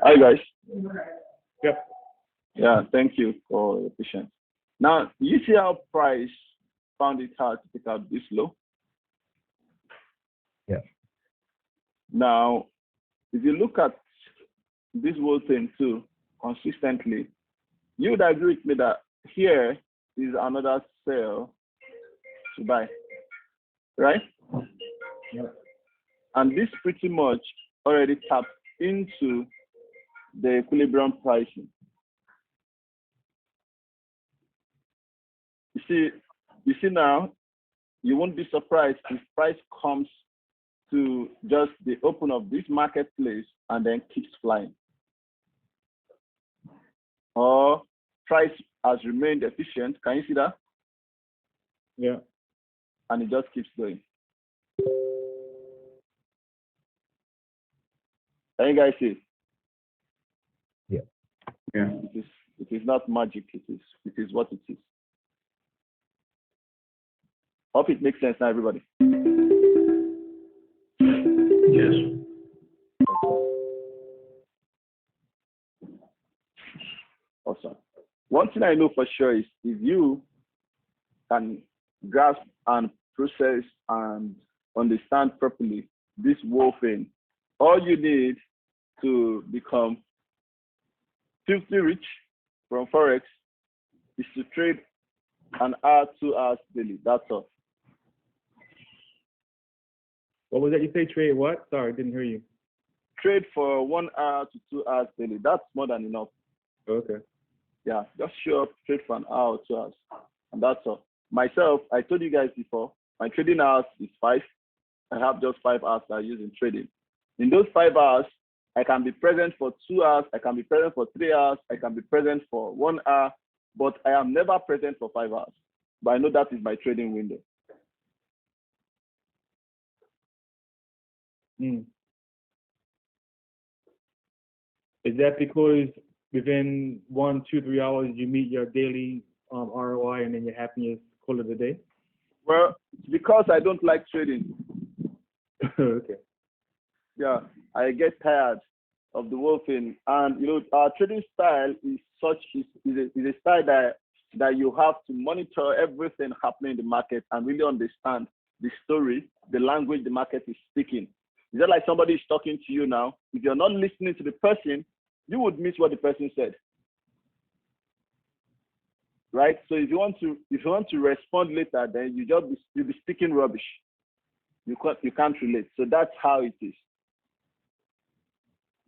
Hi guys. Yep. Yeah, thank you for your patience. Now, you see how price found it hard to pick out this low. Yeah. Now, if you look at this whole thing too consistently, you would agree with me that here is another sell to buy, right? Yep. And this pretty much already tapped into the equilibrium pricing. You see now, you won't be surprised if price comes to just the open of this marketplace and then keeps flying. Or price has remained efficient. Can you see that? Yeah. And it just keeps going. Can you guys see? Yeah. Yeah. It is not magic. It is what it is. Hope it makes sense now, everybody. Yes. Awesome. One thing I know for sure is if you can grasp and process and understand properly this whole thing, all you need to become filthy rich from Forex is to trade an hour, 2 hours daily. That's all. What was that you say? Trade what? Sorry, I didn't hear you. Trade for 1 hour to 2 hours daily. That's more than enough. Okay. Yeah, just show up, trade for an hour or 2 hours, and that's all. Myself, I told you guys before, my trading hours is 5. I have just 5 hours that I use in trading. In those 5 hours, I can be present for 2 hours, I can be present for 3 hours, I can be present for 1 hour, but I am never present for 5 hours. But I know that is my trading window. Mm. Is that because within 1, 2, 3 hours you meet your daily ROI and then you're happy as call it a day? Well, it's because I don't like trading. Okay. Yeah, I get tired of the whole thing. And our trading style is a style that you have to monitor everything happening in the market and really understand the story, the language the market is speaking. Is that like somebody is talking to you now? If you're not listening to the person, you would miss what the person said. Right? So if you want to respond later, then you'll be speaking rubbish. You can't relate. So that's how it is.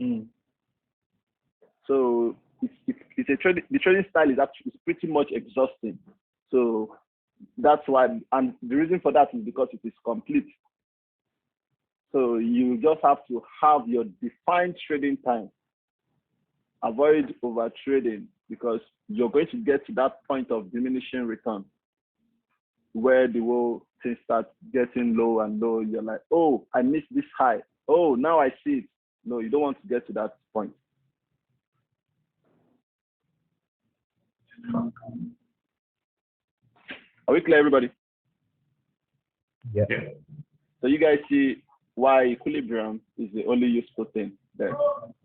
Mm. So the trading style is pretty much exhausting. So that's why, and the reason for that is because it is complete. So you just have to have your defined trading time. Avoid over trading because you're going to get to that point of diminishing return where the whole thing starts getting low and low. You're like, oh, I missed this high. Oh, now I see it. No, you don't want to get to that point. Are we clear, everybody? Yeah. So you guys see why equilibrium is the only useful thing there.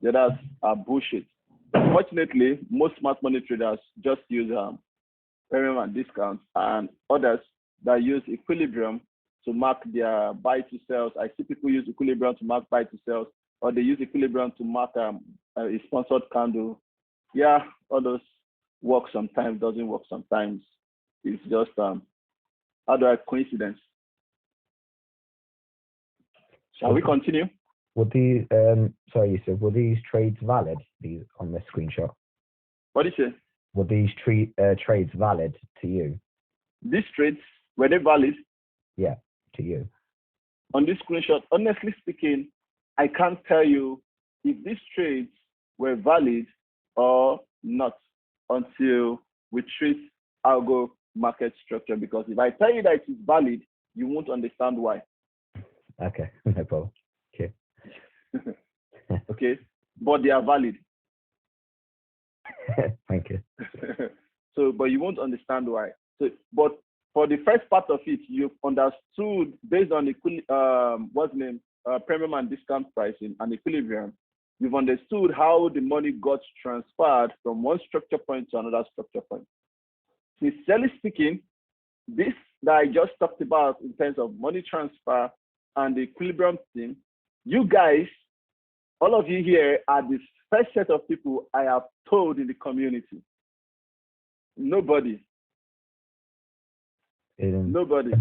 The others are bullshit. Unfortunately, most smart money traders just use premium and discounts, and others that use equilibrium to mark their buy to sells. I see people use equilibrium to mark buy to sells, or they use equilibrium to mark a sponsored candle. Yeah, all those work sometimes, doesn't work sometimes. It's just coincidence. Shall we continue? Were these sorry, you said, were these trades valid? These on this screenshot. What do you say? Were these trades valid to you? These trades, were they valid? Yeah, to you. On this screenshot, honestly speaking, I can't tell you if these trades were valid or not until we treat algo market structure, because if I tell you that it is valid, you won't understand why. Okay, no problem. Okay. Okay, but they are valid. Thank you. So, but you won't understand why. So, but for the first part of it, you've understood based on what's the name, premium and discount pricing and equilibrium, You've understood how the money got transferred from one structure point to another structure point. Sincerely speaking, this that I just talked about in terms of money transfer and the equilibrium thing, you guys, all of you here are the first set of people I have told in the community. Nobody. Nobody.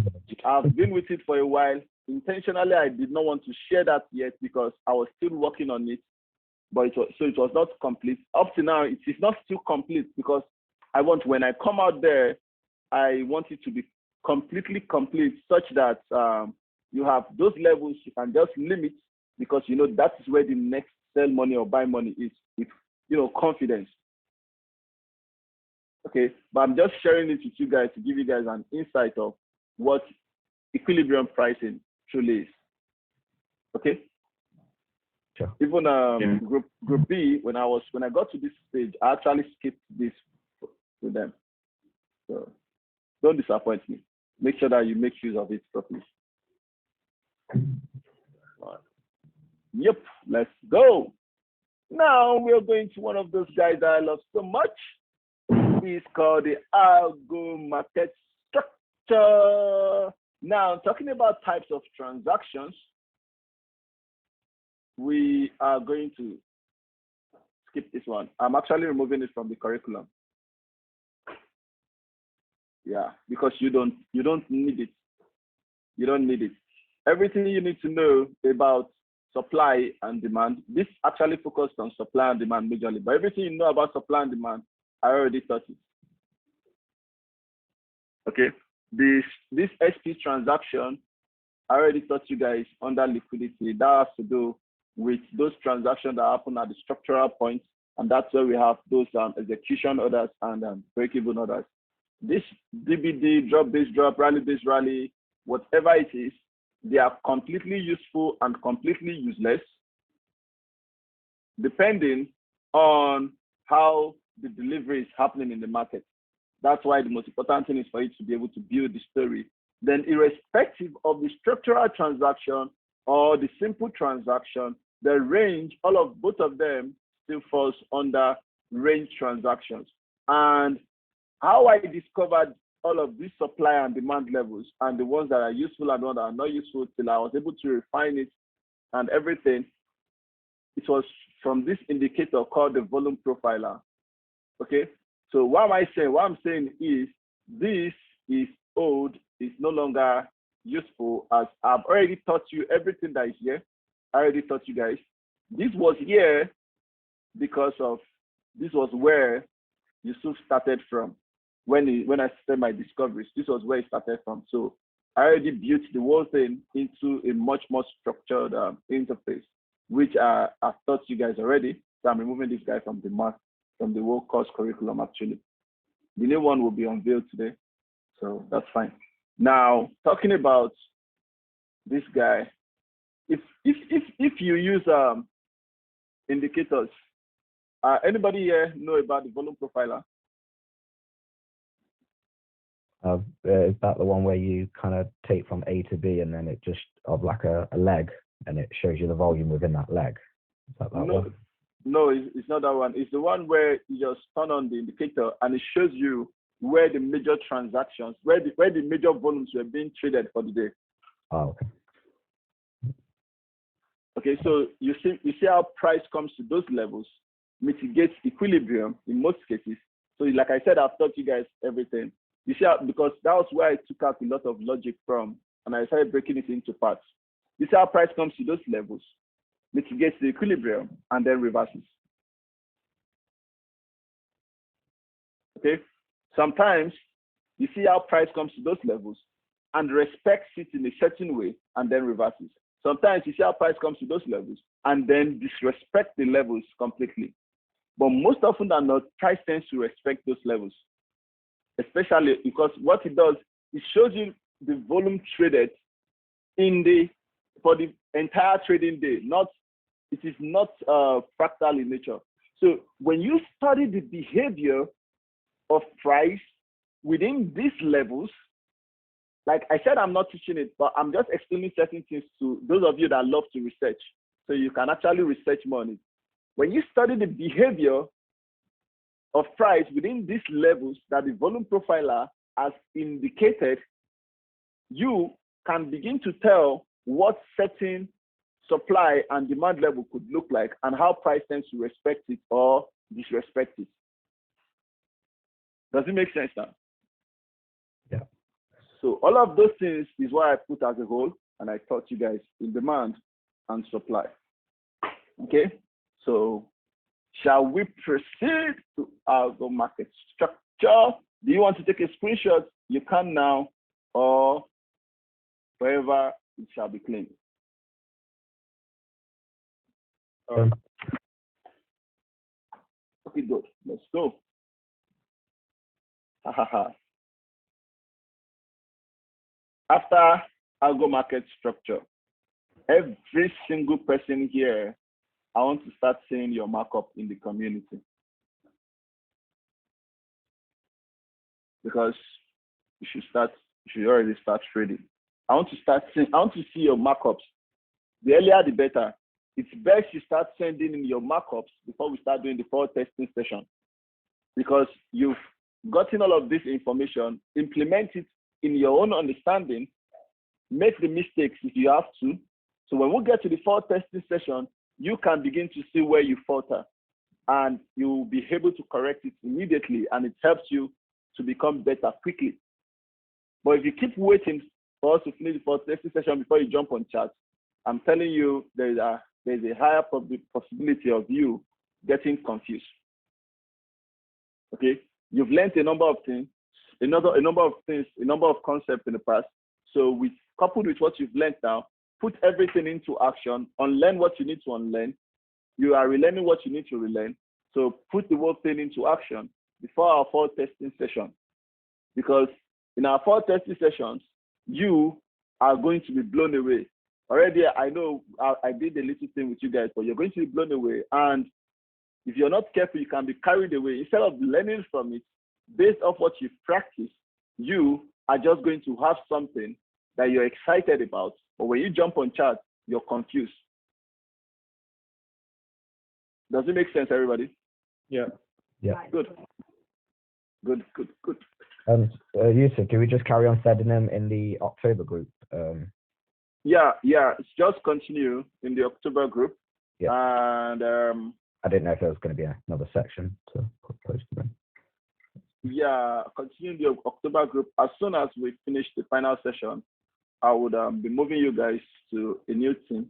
I've been with it for a while. Intentionally, I did not want to share that yet because I was still working on it. But it was not complete. Up to now, it is not still complete because I want, when I come out there, I want it to be completely complete such that you have those levels you can just limit, because you know that is where the next sell money or buy money is, with confidence. Okay, but I'm just sharing it with you guys to give you guys an insight of what equilibrium pricing truly is. Okay. Sure. Even group B, when I got to this stage, I actually skipped this to them. So don't disappoint me. Make sure that you make use of it properly. Yep, let's go. Now we're going to one of those guys that I love so much. It's called the algo market structure. Now, talking about types of transactions, we are going to skip this one. I'm actually removing it from the curriculum. Yeah, because you don't need it. You don't need it. Everything you need to know about supply and demand, this actually focused on supply and demand majorly, but everything you know about supply and demand, I already taught it. Okay, this SP transaction, I already taught you guys under liquidity. That has to do with those transactions that happen at the structural points, and that's where we have those execution orders and break-even orders. This DBD, drop-based drop, rally-based rally, whatever it is, they are completely useful and completely useless, depending on how the delivery is happening in the market. That's why the most important thing is for you to be able to build the story. Then irrespective of the structural transaction or the simple transaction, the range, all of both of them still falls under range transactions. And how I discovered all of these supply and demand levels and the ones that are useful and the ones that are not useful, till I was able to refine it and everything, it was from this indicator called the volume profiler. Okay, so what am I saying? What I'm saying is this is old, it's no longer useful, as I've already taught you everything that is here. I already taught you guys. This was here because of, this was where Yusuf started from. When I started my discoveries, this was where it started from. So I already built the whole thing into a much more structured interface, which I've taught you guys already. So I'm removing this guy from the whole course curriculum actually. The new one will be unveiled today, so that's fine. Now, talking about this guy, if you use indicators, anybody here know about the volume profiler? Is that the one where you kind of take from A to B and then it just of like a leg and it shows you the volume within that leg? Is that one? No, it's not that one. It's the one where you just turn on the indicator and it shows you where the major transactions, where the major volumes were being traded for the day. Oh, okay. Okay, so you see how price comes to those levels, mitigates equilibrium in most cases. So like I said, I've taught you guys everything. You see how, because that was where I took out a lot of logic from, and I started breaking it into parts. You see how price comes to those levels, mitigates the equilibrium, and then reverses. Okay, sometimes you see how price comes to those levels and respects it in a certain way and then reverses. Sometimes you see how price comes to those levels and then disrespect the levels completely. But most often than not, price tends to respect those levels, especially because what it does, it shows you the volume traded for the entire trading day. It is not fractal in nature. So when you study the behavior of price within these levels, like I said, I'm not teaching it, but I'm just explaining certain things to those of you that love to research. So you can actually research more on it. when you study the behavior of price within these levels that the volume profiler has indicated, you can begin to tell what certain supply and demand level could look like and how price tends to respect it or disrespect it. Does it make sense now? Yeah. So all of those things is what I put as a whole, and I taught you guys in demand and supply. Okay, so shall we proceed to algo market structure? Do you want to take a screenshot? You can now, or wherever it shall be claimed. Okay, good. Let's go. After algo market structure, every single person here, I want to start seeing your markup in the community. Because you should already start trading. I want to see your markups. The earlier the better. It's best you start sending in your markups before we start doing the forward testing session. Because you've gotten all of this information, implement it in your own understanding, make the mistakes if you have to. So when we get to the forward testing session, you can begin to see where you falter and you will be able to correct it immediately, and it helps you to become better quickly. But if you keep waiting for us to finish the forward testing session before you jump on charts, I'm telling you there's a higher possibility of you getting confused. Okay, you've learned a number of things, a number of concepts in the past. So coupled with what you've learned now, put everything into action, unlearn what you need to unlearn. You are relearning what you need to relearn. So put the whole thing into action before our forward testing session. Because in our forward testing sessions, you are going to be blown away. Already, I know I did a little thing with you guys, but you're going to be blown away. And if you're not careful, you can be carried away. Instead of learning from it, based off what you've practiced, you are just going to have something that you're excited about. But when you jump on charts, you're confused. Does it make sense, everybody? Yeah. Yeah. Good. Yusuf, do we just carry on sending them in the October group? Yeah. It's just continue in the October group. Yeah. And I didn't know if there was going to be another section to post them in. Yeah, continue in the October group. As soon as we finish the final session, I would be moving you guys to a new team.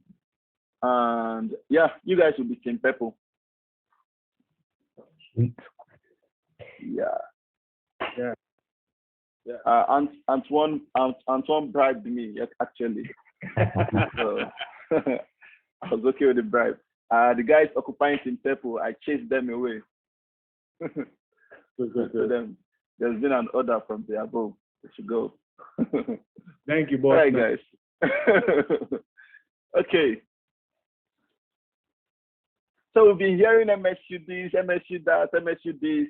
And yeah, you guys will be Team Purple. Sweet. Yeah. Antoine bribed me, actually. So I was okay with the bribe. The guys occupying Team Purple, I chased them away. So then there's been an order from the above. They should go. Thank you, boss. All right, guys. Okay. So we've been hearing MSU this, MSU that, MSU this.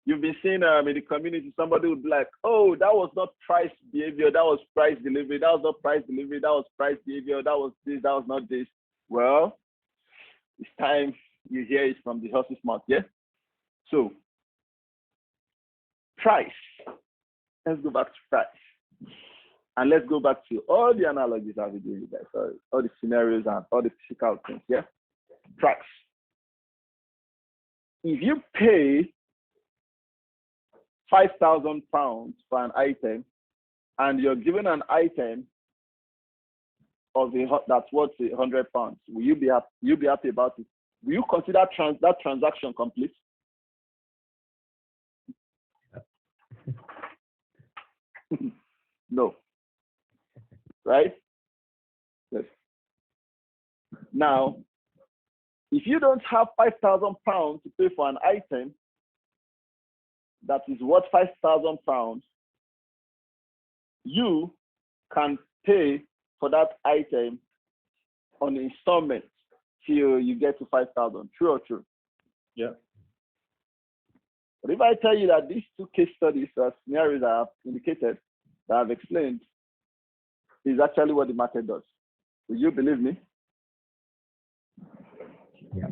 You've been seeing in the community, somebody would be like, oh, that was not price behavior, that was price delivery, that was not price delivery, that was price behavior, that was this, that was not this. Well, it's time you hear it from the horse's mouth, yeah? So, price. Let's go back to price. And let's go back to all the analogies I've been doing, guys. So all the scenarios and all the physical things, yeah? Price. If you pay £5,000 for an item, and you're given an item that's worth £100, will you be happy? You'll be happy about it. Will you consider that transaction complete? No. Right? Yes. Now, if you don't have £5,000 to pay for an item that is worth £5,000, you can pay for that item on installment till you get to 5,000. True or true? Yeah. But if I tell you that these two case studies or scenarios I have indicated, that I've explained, is actually what the market does, will you believe me? Yeah.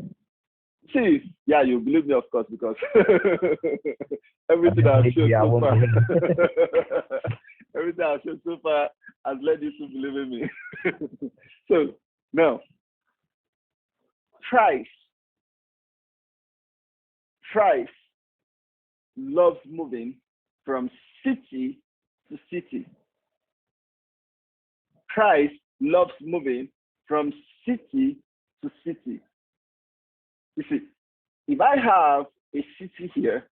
See, yeah, you believe me, of course, because everything I've shown Yeah, I so won't far, believe everything I've shown so far has led you to believe in me. So now, price loves moving from city to city. Price loves moving from city to city. You see, if I have a city here,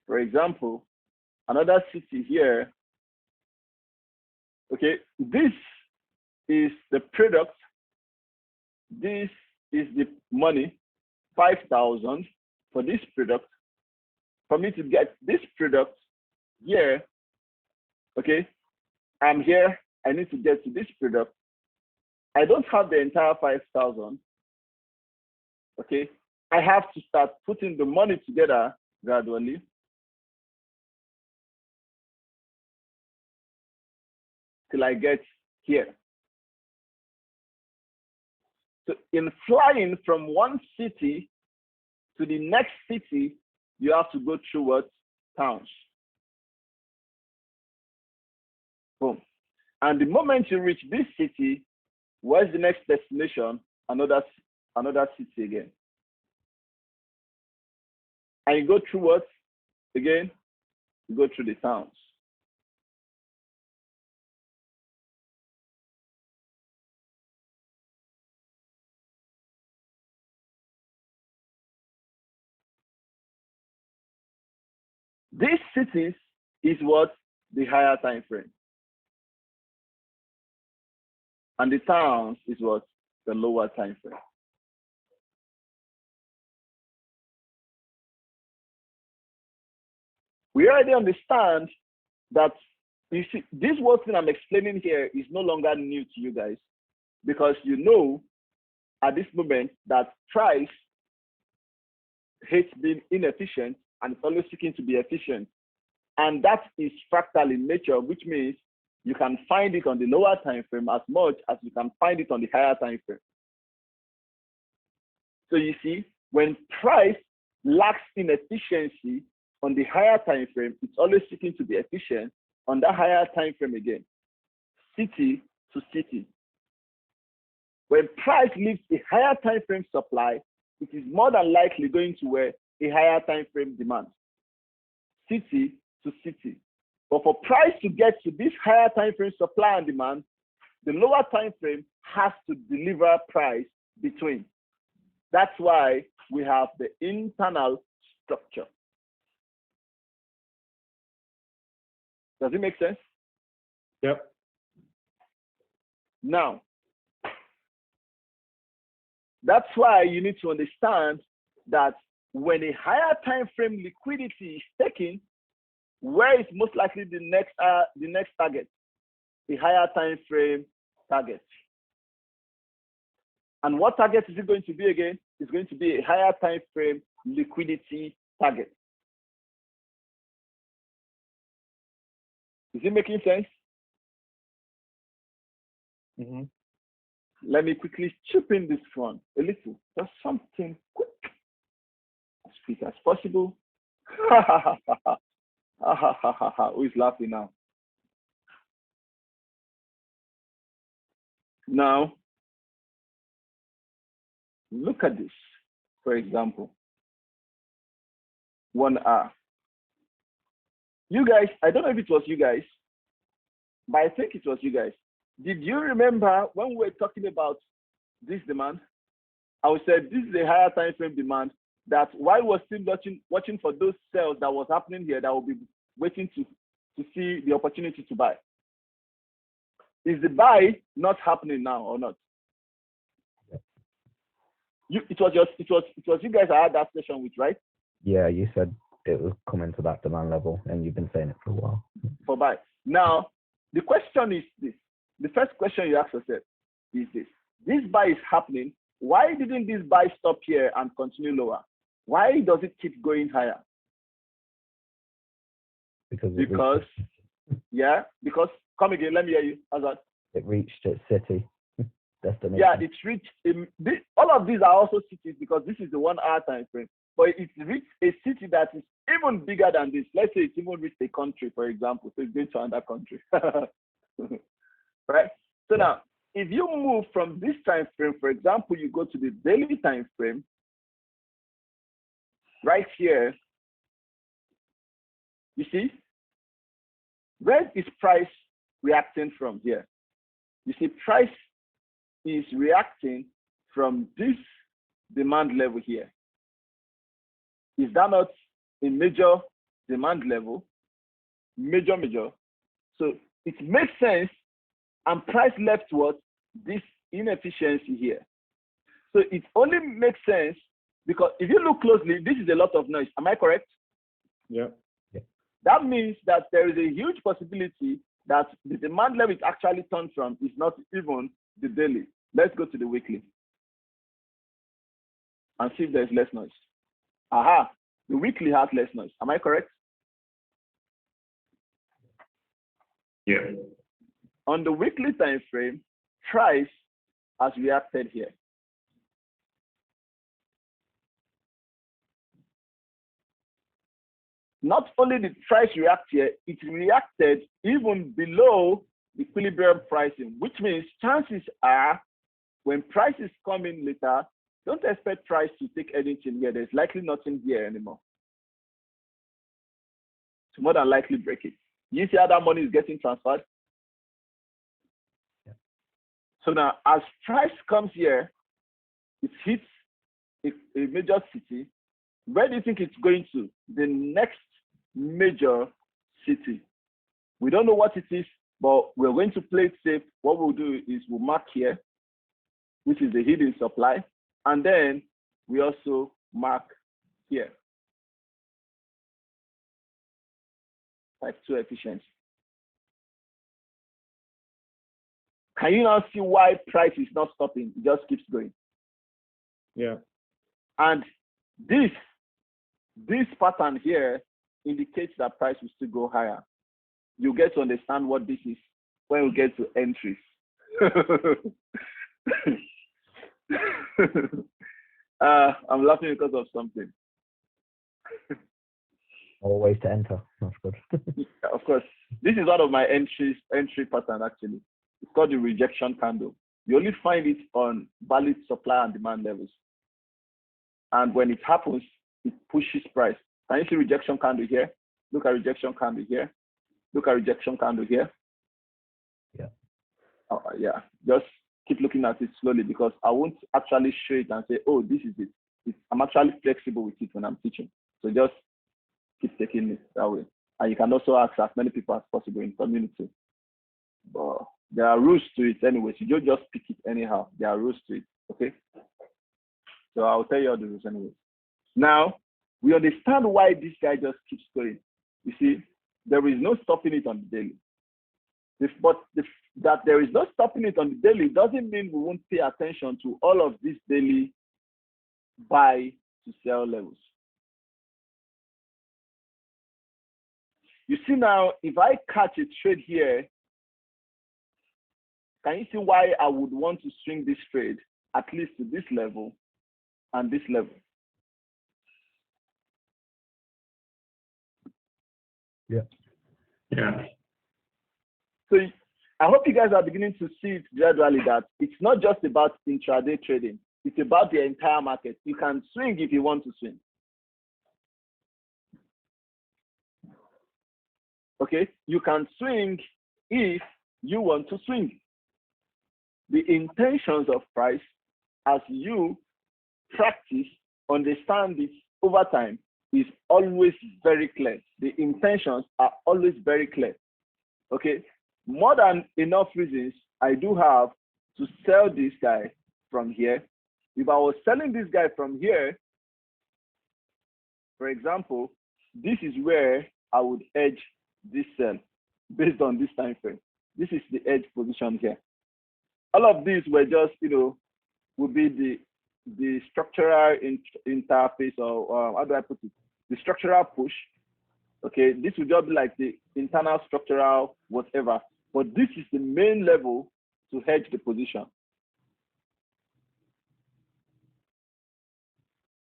for example, another city here, okay, this is the product, this is the money, 5,000 for this product. For me to get this product here, okay, I'm here, I need to get to this product. I don't have the entire 5,000, okay. I have to start putting the money together gradually. Till I get here. So in flying from one city to the next city, you have to go through what? Towns. Boom. And the moment you reach this city, where's the next destination? Another city again. And you go through what? Again, you go through the towns. These cities is what? The higher time frame. And the towns is what? The lower time frame. We already understand that, you see, this whole thing I'm explaining here is no longer new to you guys, because you know at this moment that price hates being inefficient and it's always seeking to be efficient. And that is fractal in nature, which means you can find it on the lower time frame as much as you can find it on the higher time frame. So you see, when price lacks inefficiency on the higher time frame, it's always seeking to be efficient on that higher time frame again, city to city. When price leaves a higher time frame supply, it is more than likely going to where a higher time frame demand, city to city. But for price to get to this higher time frame supply and demand, the lower time frame has to deliver price between. That's why we have the internal structure. Does it make sense? Yep. Now, that's why you need to understand that when a higher time frame liquidity is taken, where is most likely the next target? The higher time frame target. And what target is it going to be again? It's going to be a higher time frame liquidity target. Is it making sense? Mm-hmm. Let me quickly chip in this one a little. Just something quick, as quick as possible. Who is laughing now? Now, look at this, for example. 1R. You guys, I don't know if it was you guys, but I think it was you guys. Did you remember when we were talking about this demand? I said this is a higher time frame demand, that while we're still watching for those sales that was happening here, that will be waiting to see the opportunity to buy. Is the buy not happening now or not? It was you guys I had that session with, right? Yeah, you said it was coming to that demand level, and you've been saying it for a while. For buy. Now, the question is this. The first question you ask yourself is this. This buy is happening. Why didn't this buy stop here and continue lower? Why does it keep going higher? Because yeah, because, come again, let me hear you. How's that? It reached its city. destination. Yeah, it's reached. All of these are also cities because this is the 1 hour time frame. But it's reached a city that is even bigger than this. Let's say it's even reached a country, for example. So it's going to another country. Right? So now, if you move from this time frame, for example, you go to the daily time frame, right here, you see, where is price reacting from here? You see, price is reacting from this demand level here. Is that not a major demand level? Major. So it makes sense, and price left what? This inefficiency here. So it only makes sense because if you look closely, this is a lot of noise. Am I correct? Yeah. That means that there is a huge possibility that the demand level it actually turned from is not even the daily. Let's go to the weekly and see if there's less noise. Aha, the weekly has less noise. Am I correct? Yeah. On the weekly time frame, price has reacted here. Not only did price react here, it reacted even below equilibrium pricing, which means chances are when prices come in later, don't expect price to take anything here. There's likely nothing here anymore. To more than likely break it. You see how that money is getting transferred? Yeah. So now, as price comes here, it hits a major city. Where do you think it's going to? The next major city. We don't know what it is, but we're going to play it safe. What we'll do is we'll mark here, which is the hidden supply, and then we also mark here. Type 2 efficiency. Can you now see why price is not stopping? It just keeps going. Yeah. And this pattern here indicates that price will still go higher. You get to understand what this is when we get to entries. I'm laughing because of something. Always to enter. That's good. Yeah, of course. This is one of my entry pattern actually. It's called the rejection candle. You only find it on valid supply and demand levels. And when it happens, it pushes price. Can you see rejection candle here? Look at rejection candle here. Look at rejection candle here. Yeah. Yeah. Just keep looking at it slowly because I won't actually show it and say, oh, this is it. I'm actually flexible with it when I'm teaching. So just keep taking it that way. And you can also ask as many people as possible in community. But there are rules to it anyway. So you don't just pick it anyhow. There are rules to it. Okay. So I'll tell you all the rules anyway. Now, we understand why this guy just keeps going. You see, there is no stopping it on the daily. That there is no stopping it on the daily doesn't mean we won't pay attention to all of these daily buy to sell levels. You see now, if I catch a trade here, can you see why I would want to swing this trade at least to this level and this level? Yeah. Yeah. So I hope you guys are beginning to see it gradually that it's not just about intraday trading. It's about the entire market. You can swing if you want to swing. Okay, you can swing if you want to swing. The intentions of price, as you practice, understand it over time, is always very clear. The intentions are always very clear. Okay, more than enough reasons I do have to sell this guy from here. If I was selling this guy from here, for example, this is where I would edge this sell based on this time frame. This is the edge position here. All of these were just, would be the structural interface, or how do I put it? The structural push. Okay, this would just be like the internal structural whatever. But this is the main level to hedge the position.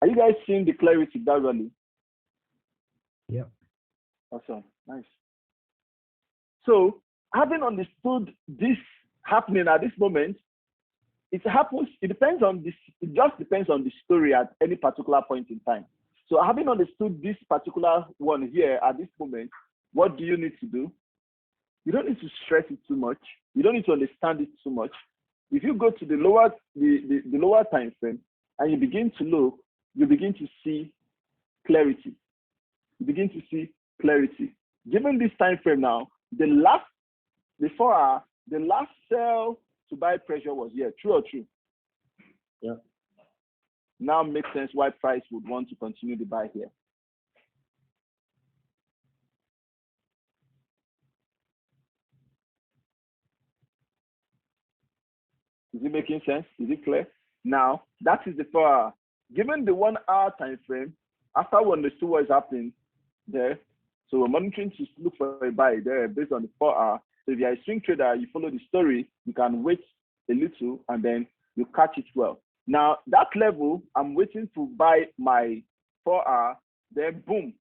Are you guys seeing the clarity gradually? Yep. Awesome. Nice. So, having understood this happening at this moment, it happens, it depends on this, it just depends on the story at any particular point in time. So having understood this particular one here at this moment, what do you need to do? You don't need to stress it too much. You don't need to understand it too much. If you go to the lower time frame and you begin to look, you begin to see clarity. You begin to see clarity. Given this time frame now, the last sell to buy pressure was here. True or true? Yeah. Now makes sense why price would want to continue to buy here. Is it making sense? Is it clear? Now, that is the 4 hour. Given the 1 hour time frame, after we understood what is happening there, so we're monitoring to look for a buy there based on the 4 hour. So if you're a swing trader, you follow the story, you can wait a little and then you catch it well. Now, that level, I'm waiting to buy my 4 hour, then boom.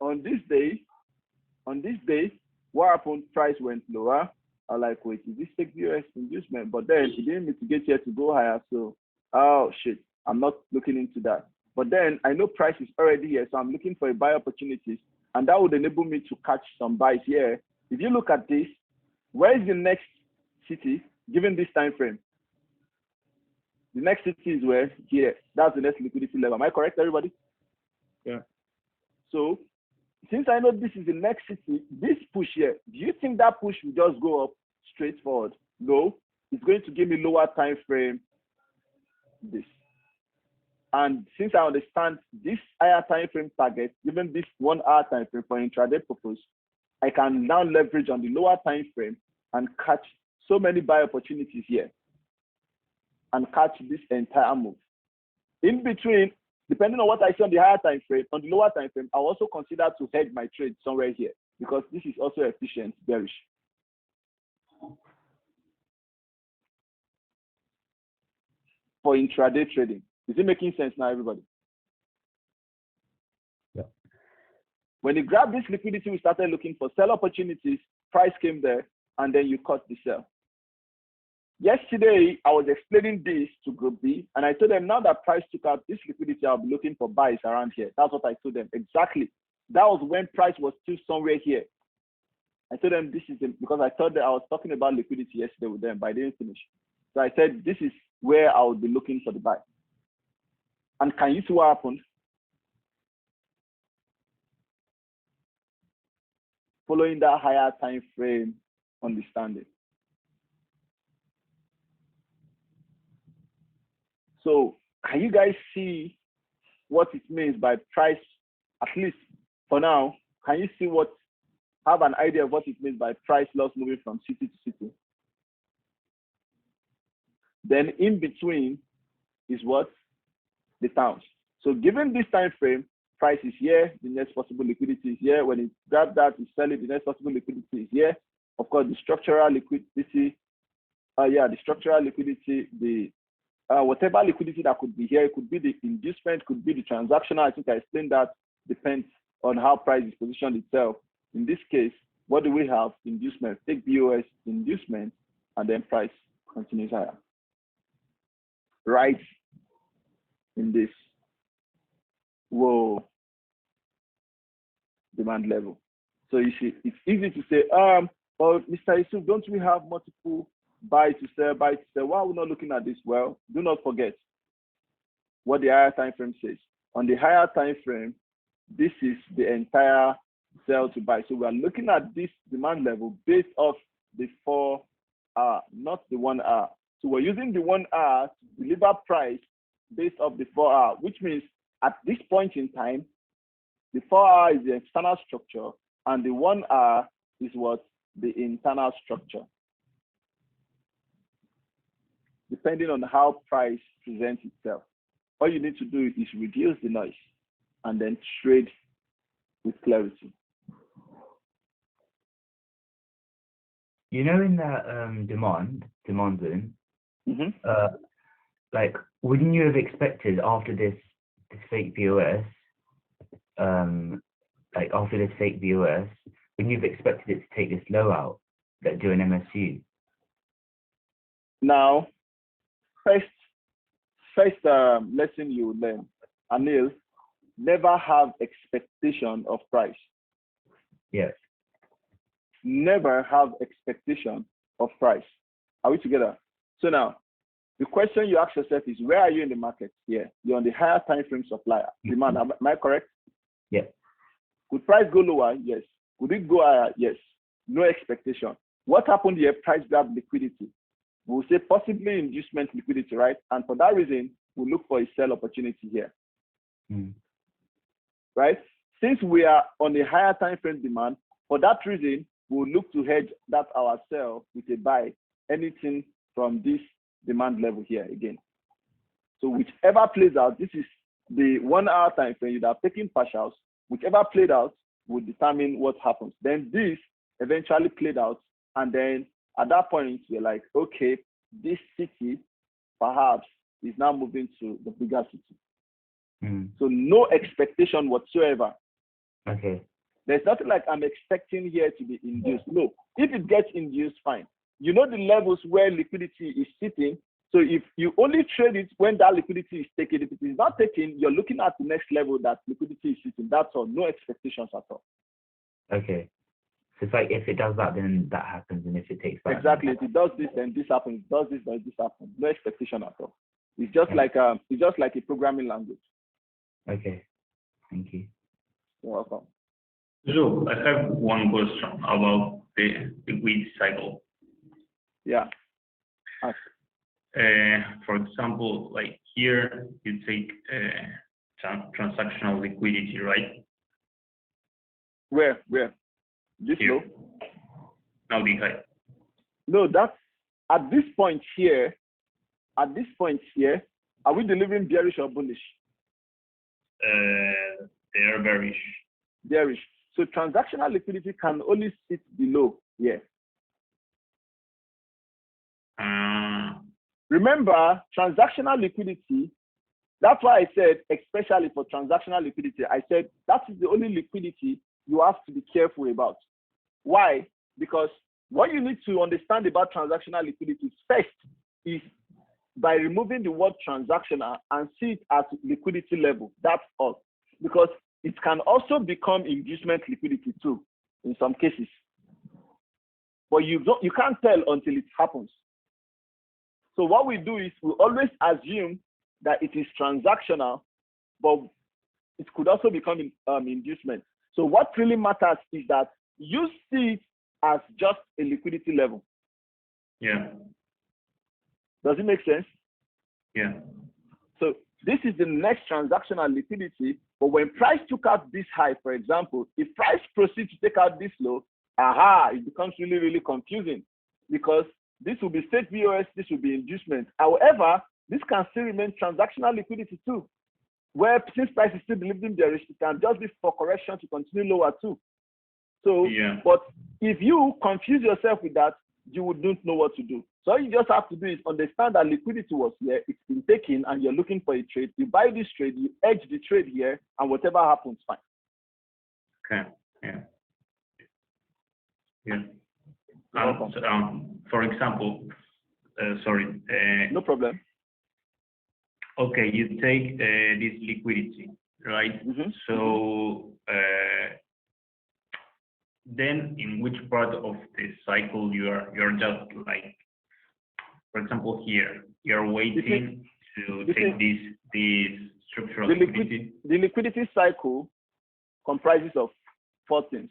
On this day, what happened? Price went lower. I like, wait, is this take US inducement? But then it didn't mitigate here to go higher. So, oh shit, I'm not looking into that. But then I know price is already here, so I'm looking for a buy opportunities, and that would enable me to catch some buys here. If you look at this, where is the next city given this time frame? The next city is where? Here. That's the next liquidity level. Am I correct, everybody? Yeah. So since I know this is the next city, this push here, do you think that push will just go up straightforward? No, it's going to give me lower time frame this. And since I understand this higher time frame target, given this 1 hour time frame for intraday purpose, I can now leverage on the lower time frame and catch so many buy opportunities here and catch this entire move. In between, depending on what I see on the higher time frame, on the lower time frame, I'll also consider to hedge my trade somewhere here because this is also efficient, bearish. For intraday trading. Is it making sense now, everybody? Yeah. When you grab this liquidity, we started looking for sell opportunities, price came there, and then you cut the sell. Yesterday, I was explaining this to Group B, and I told them now that price took out this liquidity, I'll be looking for buys around here. That's what I told them. Exactly. That was when price was still somewhere here. I told them this is because I thought that I was talking about liquidity yesterday with them, but I didn't finish. So I said, this is where I would be looking for the buy. And can you see what happened? Following that higher time frame understanding. So can you guys see what it means by price, at least for now? Can you see have an idea of what it means by price loss moving from city to city? Then in between is what? The towns. So given this time frame, price is here, the next possible liquidity is here. When it grabs that, it's selling, the next possible liquidity is here. Of course, the structural liquidity, the structural liquidity, the whatever liquidity that could be here, it could be the inducement, could be the transactional. I think I explained that, depends on how price is positioned itself. In this case, what do we have? Inducement. Take BOS inducement, and then price continues higher. Right in this demand level. So you see, it's easy to say, well, Mr. Yusuf, don't we have multiple buy to sell? Why are we not looking at this? Well, do not forget what the higher time frame says. On the higher time frame, this is the entire sell to buy. So we are looking at this demand level based off the 4 hour, not the 1 hour. So we're using the 1 hour to deliver price based off the 4 hour, which means at this point in time, the 4 hour is the external structure and the 1 hour is what? The internal structure. Depending on how price presents itself. All you need to do is reduce the noise and then trade with clarity. You know, in that demand zone, Mm-hmm. like, wouldn't you have expected after this this fake BOS, like after this fake BOS, when you've expected it to take this low out, that do an MSU? Now, first lesson you learn, Anil, never have expectation of price. Yes. Never have expectation of price. Are we together? So now, the question you ask yourself is, where are you in the market here? You're on the higher time frame supplier demand. Am I correct? Yeah. Could price go lower? Yes. Could it go higher? Yes. No expectation. What happened here? Price grab liquidity. We'll say possibly inducement liquidity, right? And for that reason, we'll look for a sell opportunity here. Right? Since we are on a higher time frame demand, for that reason, we'll look to hedge that our sell with a buy, anything from this demand level here again. So whichever plays out, this is the 1 hour time frame. You are taking partials. Whichever played out will determine what happens. Then this eventually played out, and then at that point we're like, okay, this city perhaps is now moving to the bigger city. So no expectation whatsoever. Okay. There's nothing like I'm expecting here to be induced. No, if it gets induced, fine. You know the levels where liquidity is sitting. So if you only trade it when that liquidity is taken, if it is not taken, you're looking at the next level that liquidity is sitting. That's all. No expectations at all. Okay. So it's like if it does that, then that happens, and if it takes that, exactly. If it does this, then this happens. It does this, then this happens. No expectation at all. It's just like a programming language. Okay. Thank you. You're welcome. So I have one question about the liquidity cycle. Yeah. Ask. For example, like here you take transactional liquidity, right? Where? This Here. low? Now the high. No, that's at this point here. At this point here, are we delivering bearish or bullish? They are bearish. Bearish. So transactional liquidity can only sit below here. Remember, transactional liquidity, that's why I said, especially for transactional liquidity, I said that is the only liquidity you have to be careful about. Why? Because what you need to understand about transactional liquidity first is by removing the word transactional and see it at liquidity level. That's all. Because it can also become inducement liquidity too, in some cases. But you can't tell until it happens. So what we do is we always assume that it is transactional, but it could also become inducement. So what really matters is that you see it as just a liquidity level. Yeah. Does it make sense? Yeah. So this is the next transactional liquidity. But when price took out this high, for example, if price proceeds to take out this low, it becomes really, really confusing, because this will be state BOS, this will be inducement. However, this can still remain transactional liquidity too, where since price is still delivering bearish, it can just be for correction to continue lower too. So, yeah. But if you confuse yourself with that, you wouldn't know what to do. So all you just have to do is understand that liquidity was here, it's been taken, and you're looking for a trade. You buy this trade, you edge the trade here, and whatever happens, fine. Okay. Yeah. Yeah. For example, sorry. No problem. Okay, you take this liquidity, right? Mm-hmm. So then, in which part of the cycle you're just like, for example, here you're waiting to take this structural liquidity. The liquidity cycle comprises of 4 things.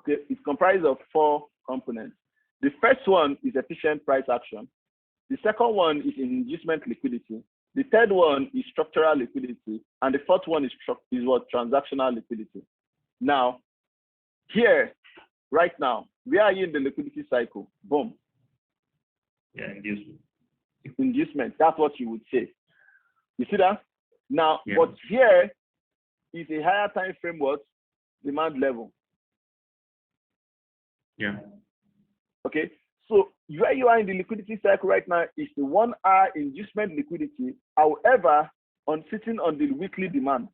Okay, it comprises of 4 components. The first one is efficient price action. The second one is inducement liquidity. The third one is structural liquidity, and the fourth one is transactional liquidity. Now, here, right now, where are you in the liquidity cycle? Boom. Yeah, inducement. Inducement. That's what you would say. You see that? Now, yeah. But here is a higher time frame demand level. Yeah. Okay. So where you are in the liquidity cycle right now is the 1 hour inducement liquidity, however, on sitting on the weekly demand.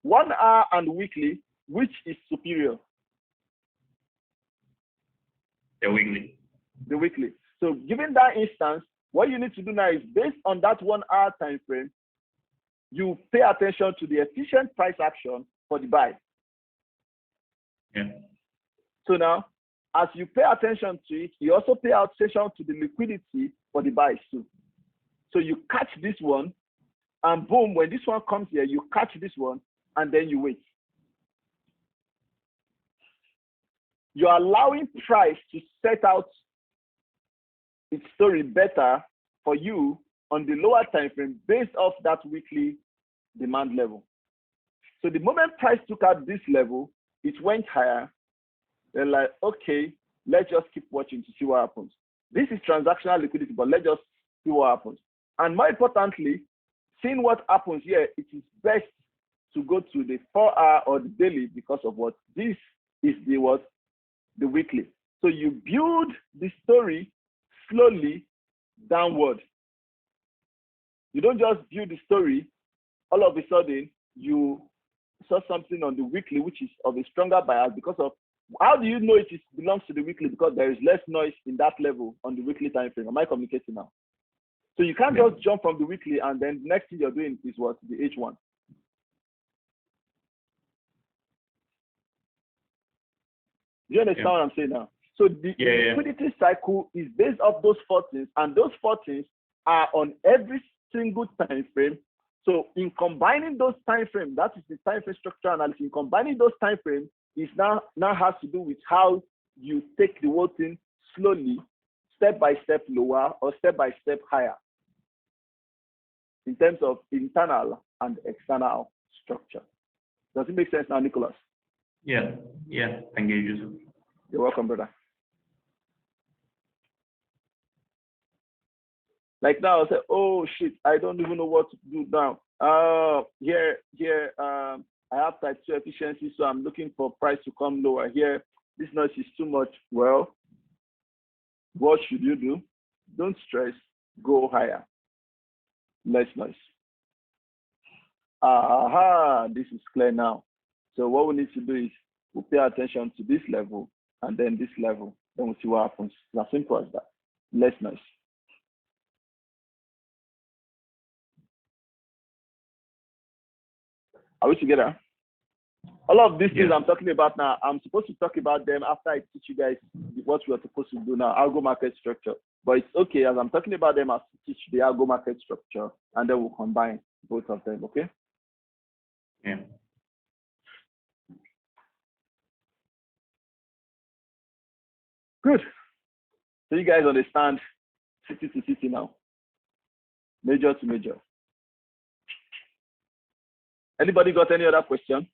1 hour and weekly, which is superior? The weekly. The weekly. So given that instance, what you need to do now is based on that 1 hour time frame, you pay attention to the efficient price action for the buy. Yeah. So now, as you pay attention to it, you also pay attention to the liquidity for the buys too. So you catch this one, and boom, when this one comes here, you catch this one, and then you wait. You're allowing price to set out its story better for you on the lower time frame based off that weekly demand level. So the moment price took out this level, it went higher. They're like, okay, let's just keep watching to see what happens. This is transactional liquidity, but let's just see what happens. And more importantly, seeing what happens here, it is best to go to the 4 hour or the daily because of what? This is the what? The weekly. So you build the story slowly downward. You don't just build the story, all of a sudden you saw something on the weekly which is of a stronger bias because of, how do you know it belongs to the weekly? Because there is less noise in that level on the weekly time frame. Am I communicating now? So you can't just jump from the weekly and then the next thing you're doing is what? The H1. Do you understand what I'm saying now? So the liquidity cycle is based off those 4 things, and those 4 things are on every single time frame. So in combining those time frames, that is the time frame structure analysis. In combining those time frames, is now has to do with how you take the whole thing slowly, step by step lower or step by step higher in terms of internal and external structure. Does it make sense now, Nicholas? Yeah. Thank you, Yusuf. You're welcome, brother. Like now, I say, oh shit, I don't even know what to do now. I have type 2 efficiency, so I'm looking for price to come lower. Here, this noise is too much. Well, what should you do? Don't stress, go higher. Less noise. Aha, this is clear now. So what we need to do is we'll pay attention to this level and then this level. Then we'll see what happens. It's as simple as that. Less noise. Are we together? All of these things I'm talking about now, I'm supposed to talk about them after I teach you guys what we are supposed to do now, algo market structure. But it's okay, as I'm talking about them, I'll teach the algo market structure, and then we'll combine both of them, okay? Yeah. Good. So you guys understand city to city now, major to major. Anybody got any other question?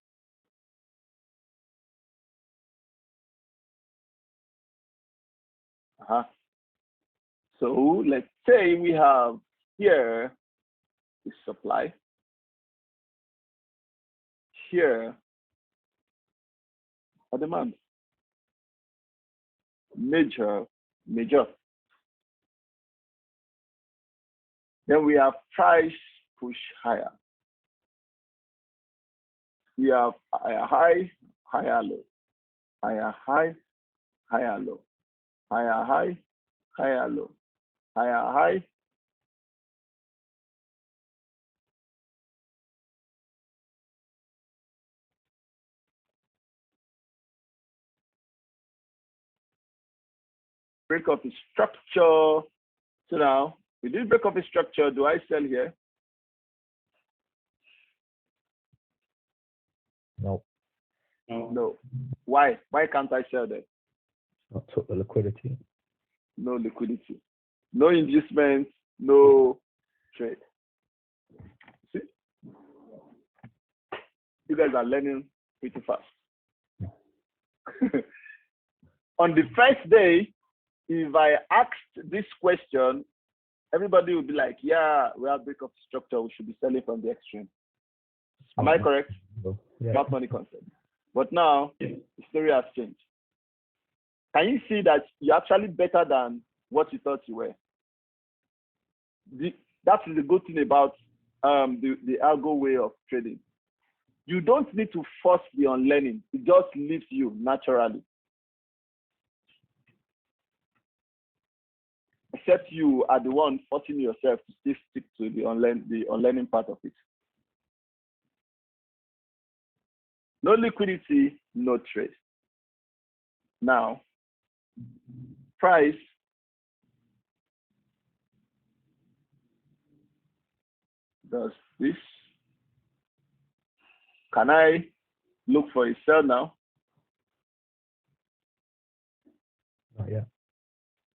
So let's say we have here is supply, here a demand, major. Then we have price push higher. We have higher high, higher low, higher high, higher low, higher high, higher low, higher high. Break up the structure. So now, with this break up the structure, do I sell here? No. No. Why? Why can't I sell there? Not took the liquidity. No liquidity. No inducement, no trade. See? You guys are learning pretty fast. On the first day, if I asked this question, everybody would be like, yeah, we have break up structure, we should be selling from the extreme. Am I correct? Yeah. Not money concept. But now, the story has changed. Can you see that you're actually better than what you thought you were? That is the good thing about the algo way of trading. You don't need to force the unlearning. It just leaves you naturally. Except you are the one forcing yourself to still stick to the unlearning part of it. No liquidity, no trade. Now, price does this. Can I look for a sell now? Not yet.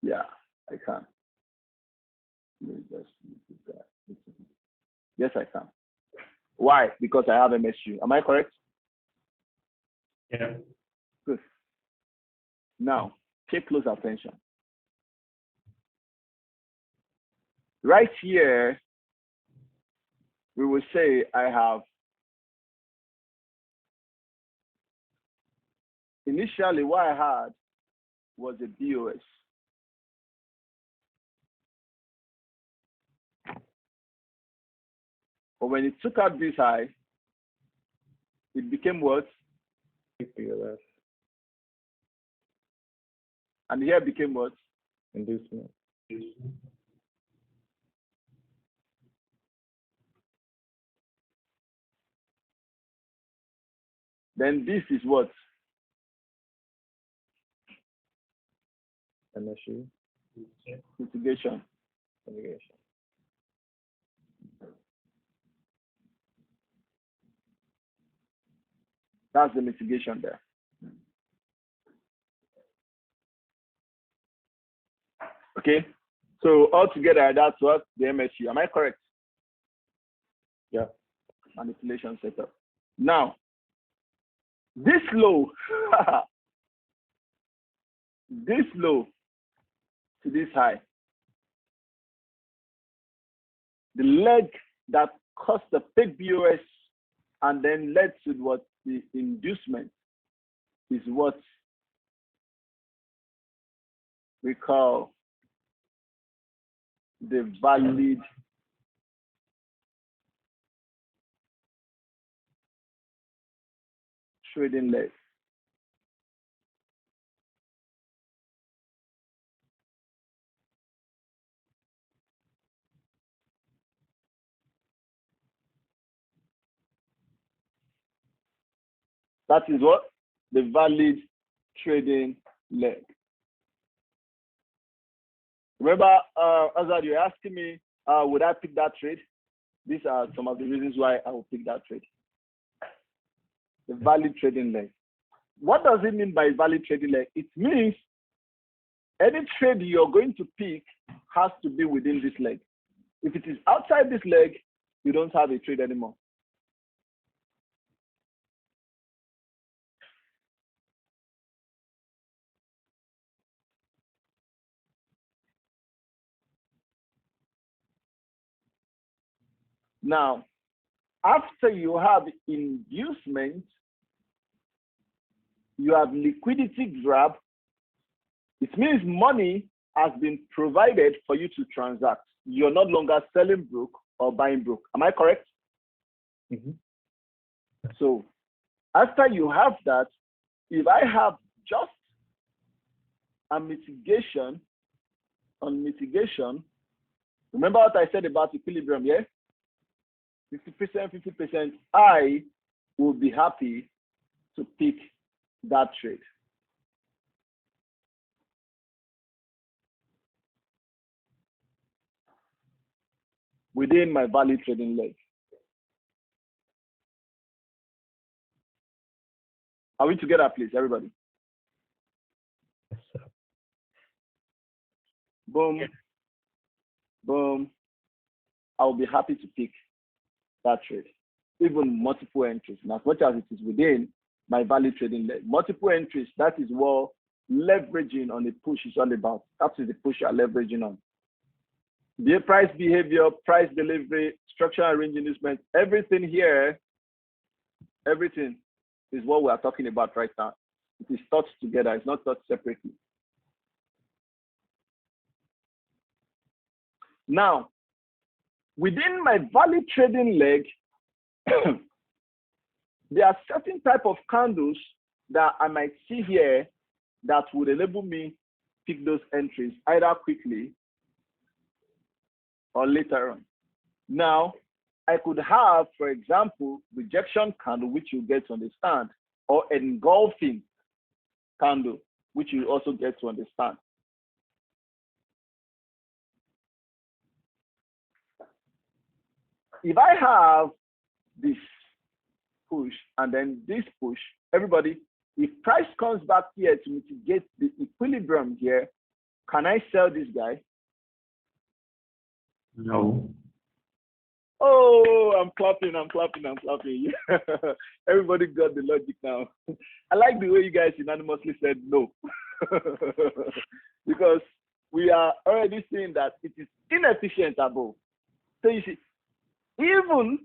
Yeah, I can. Let me just look at that. Yes, I can. Why? Because I have MSU. Am I correct? Yeah. Good. Now, pay close attention. Right here, we will say I have initially what I had was a BOS. But when it took out this high, it became what? POS. And here became what? Inducement. Then this is what? MSU. Mitigation. Mitigation. That's the mitigation there. Okay, so altogether that's what the MSU. Am I correct? Yeah. Manipulation setup. Now, this low, this low to this high, the leg that caused the fake BOS and then led to what the inducement is what we call the valid trading leg. That is what? The valid trading leg. Remember, Azad, you're asking me, would I pick that trade? These are some of the reasons why I will pick that trade. The valid trading leg. What does it mean by valid trading leg? It means any trade you're going to pick has to be within this leg. If it is outside this leg, you don't have a trade anymore. Now, after you have inducement, you have liquidity grab. It means money has been provided for you to transact. You're no longer selling broke or buying broke. Am I correct? Mm-hmm. So after you have that, if I have just a mitigation on mitigation, remember what I said about equilibrium, yeah? 50%, 50%, I will be happy to pick that trade. Within my value trading leg. Are we together, please, everybody? Yes, sir. Boom. Yeah. Boom. I will be happy to pick that trade. Even multiple entries. And as much as it is within my value trading leg. Multiple entries, that is what leveraging on the push is all about. That is the push you're leveraging on. The price behavior, price delivery, structural range inducement, everything here, everything is what we are talking about right now. It is taught together. It's not taught separately. Now, within my value trading leg, there are certain type of candles that I might see here that would enable me pick those entries either quickly or later on. Now, I could have, for example, rejection candle, which you get to understand, or engulfing candle, which you also get to understand. If I have this push and then this push, everybody, if price comes back here to mitigate the equilibrium here, can I sell this guy? No. Oh, I'm clapping. Everybody got the logic now. I like the way you guys unanimously said no. Because we are already seeing that it is inefficient above. So you see, even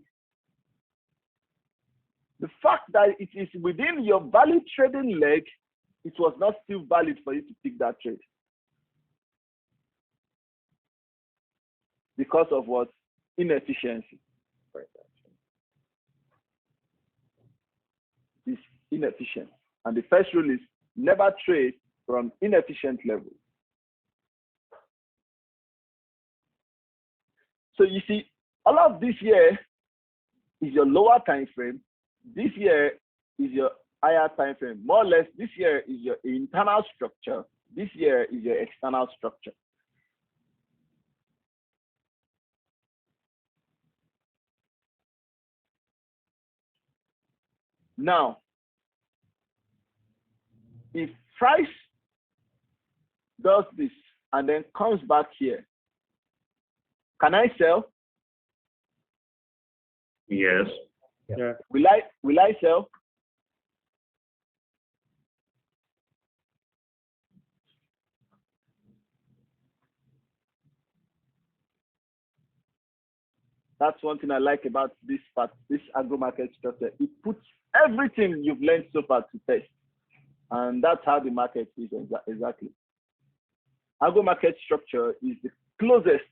the fact that it is within your value trading leg, it was not still valid for you to pick that trade. Because of what? Inefficiency. It's inefficient. And the first rule is never trade from inefficient levels. So you see, all of this here is your lower time frame. This year is your higher time frame. More or less, this year is your internal structure. This year is your external structure. Now, if price does this and then comes back here, can I sell? Yes. Yeah. Will I sell? That's one thing I like about this part, this agro market structure. It puts everything you've learned so far to test. And that's how the market is exactly. Agro market structure is the closest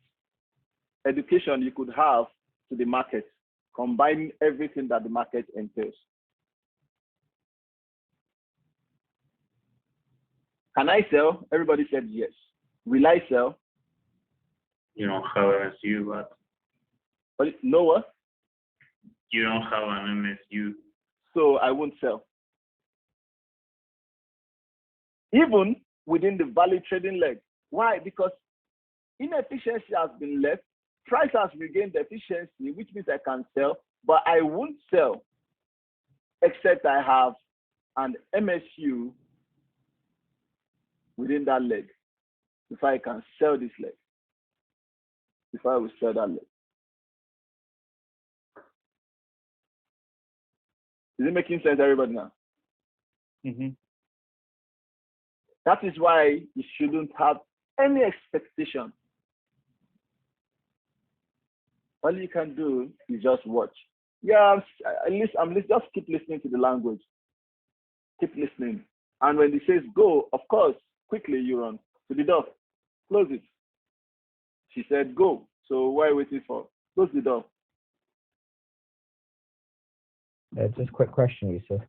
education you could have to the market, combining everything that the market entails. Can I sell? Everybody said yes. Will I sell? You don't have an MSU, but No what? you don't have an MSU. So I won't sell. Even within the value trading leg. Why? Because inefficiency has been left, price has regained efficiency, which means I can sell, but I won't sell except I have an MSU within that leg. If I can sell this leg, if I will sell that leg. Is it making sense, everybody now? Mm-hmm. That is why you shouldn't have any expectation. All you can do is just watch. Yeah, at least just keep listening to the language. Keep listening. And when it says go, of course, quickly you run to the door. Close it. She said go. So what are you waiting for? Close the door. Just a quick question, Yusuf.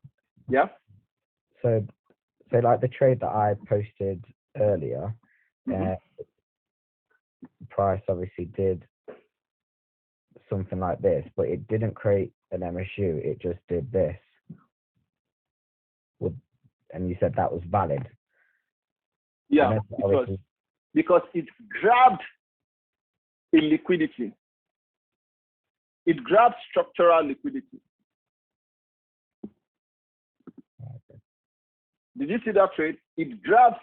Yeah? So like the trade that I posted earlier, price obviously did something like this, but it didn't create an MSU, it just did this. And you said that was valid. Yeah, because it grabbed a liquidity. It grabbed structural liquidity. Okay. Did you see that trade? It grabs,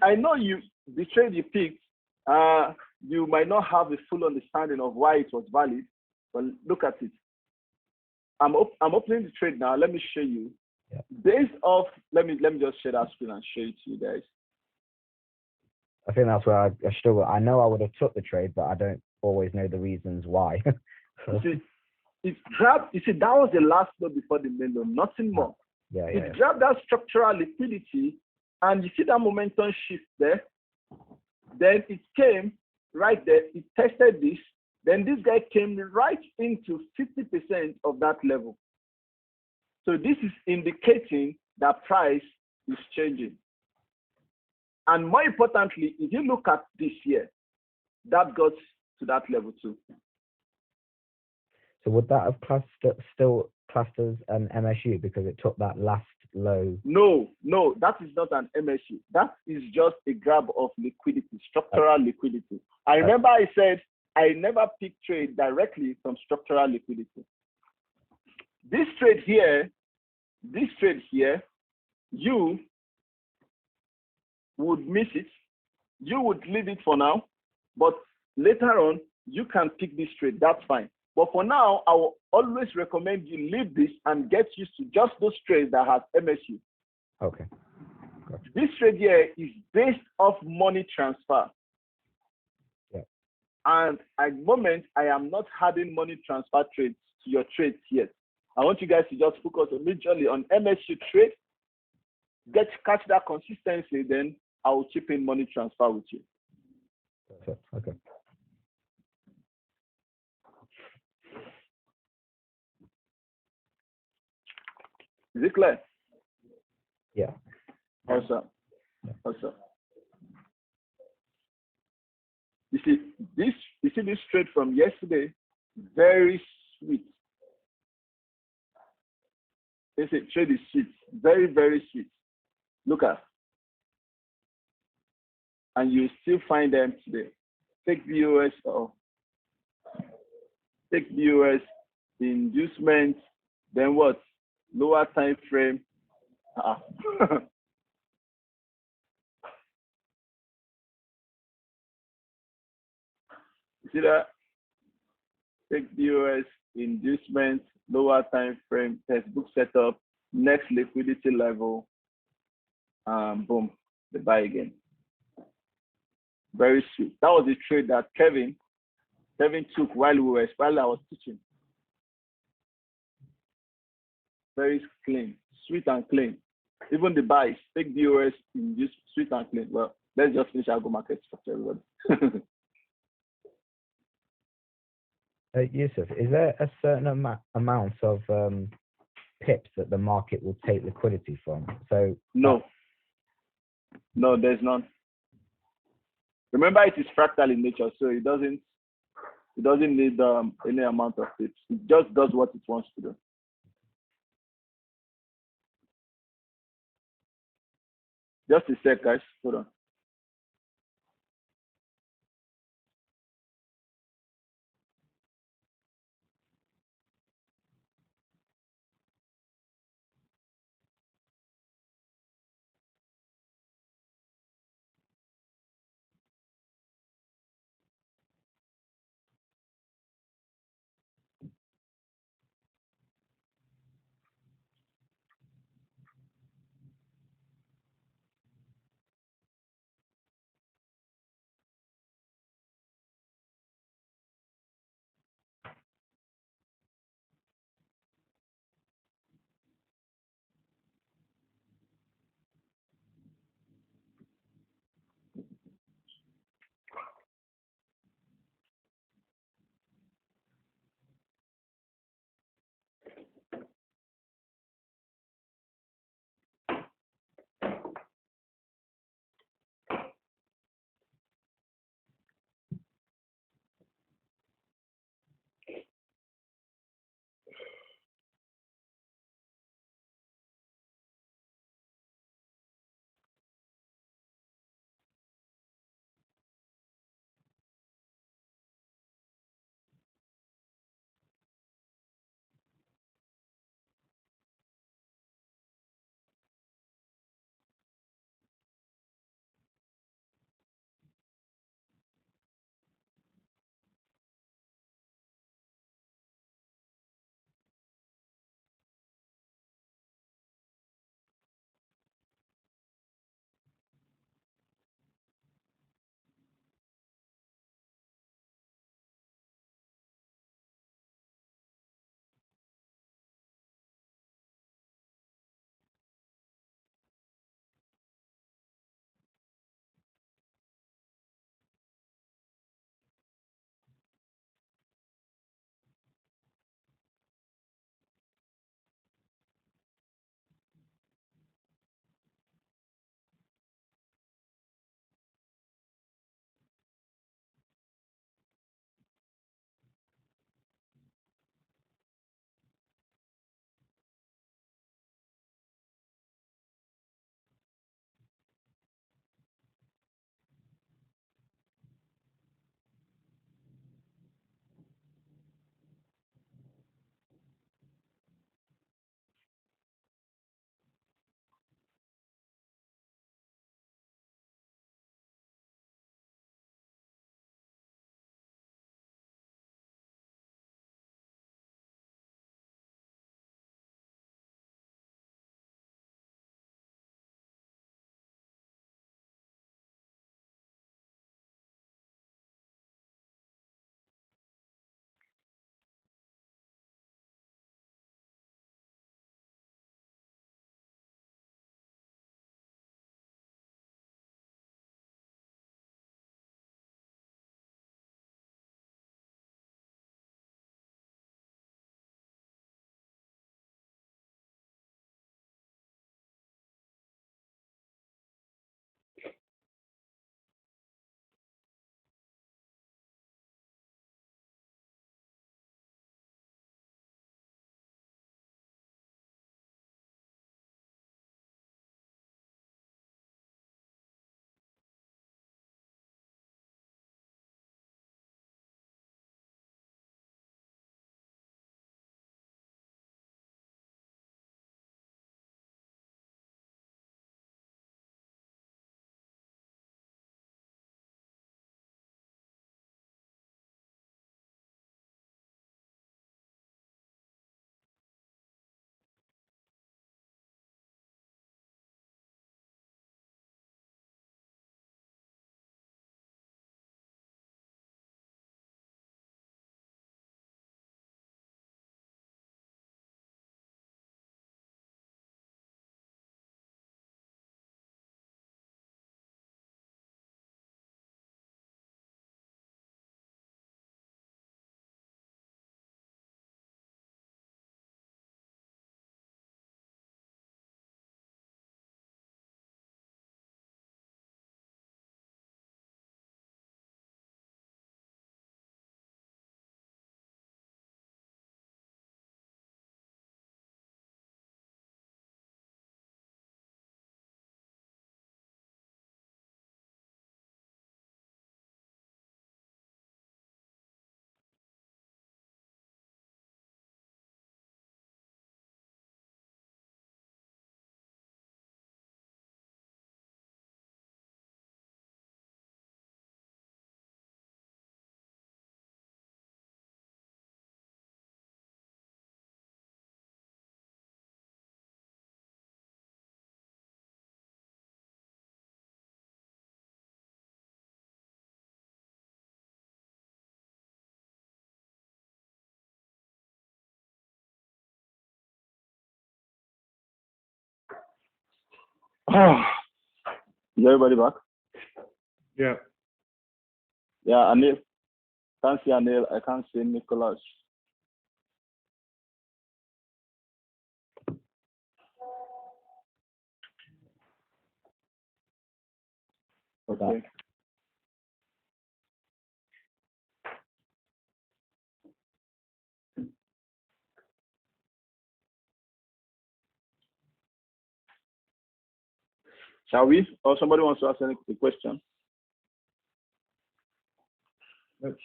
I know the trade you picked, you might not have a full understanding of why it was valid, but look at it. I'm opening the trade now. Let me show you. Yeah. Based off, let me just share that screen and show it to you guys. I think that's where I struggle. I know I would have took the trade, but I don't always know the reasons why. You see, it grabbed, you see, that was the last load before the main load, nothing more. Yeah, It yeah. grabbed that structural liquidity, and you see that momentum shift there. Then it came right there, it tested this, then this guy came right into 50% of that level. So this is indicating that price is changing. And more importantly, if you look at this year, that got to that level too. So would that have still classed as an MSU because it took that last low? No, that is not an MSU. That is just a grab of liquidity, structural liquidity. I remember I said I never pick trade directly from structural liquidity. This trade here, you would miss it. You would leave it for now, but later on, you can pick this trade. That's fine. But for now, I will always recommend you leave this and get used to just those trades that have MSU. Okay. Gotcha. This trade here is based off money transfer. Yeah. And at the moment, I am not having money transfer trades to your trades yet. I want you guys to just focus majorly on MSU trade, catch that consistency, then I will chip in money transfer with you. Perfect. Okay. Is it clear? Yeah. Awesome. Awesome. You see this trade from yesterday, very sweet. They say trade is sweet, very, very sweet. Look at, and you still find them today. Take BOS or take BOS inducement, then what? Lower time frame. You see that? Take BOS inducement, lower time frame, textbook setup, next liquidity level, boom, the buy again. Very sweet. That was the trade that Kevin took while I was teaching. Very clean, sweet and clean. Even the buys, take BOS induced, sweet and clean. Well, let's just finish our go market structure, everybody. Yusuf, is there a certain amount of pips that the market will take liquidity from? So no, there's none. Remember, it is fractal in nature, so it doesn't need any amount of pips. It just does what it wants to do. Just a sec, guys. Hold on. Oh, is everybody back? Yeah. Yeah, Anil. Can't see Anil. I can't see Nicholas. Okay. Shall we? Or somebody wants to ask any question? You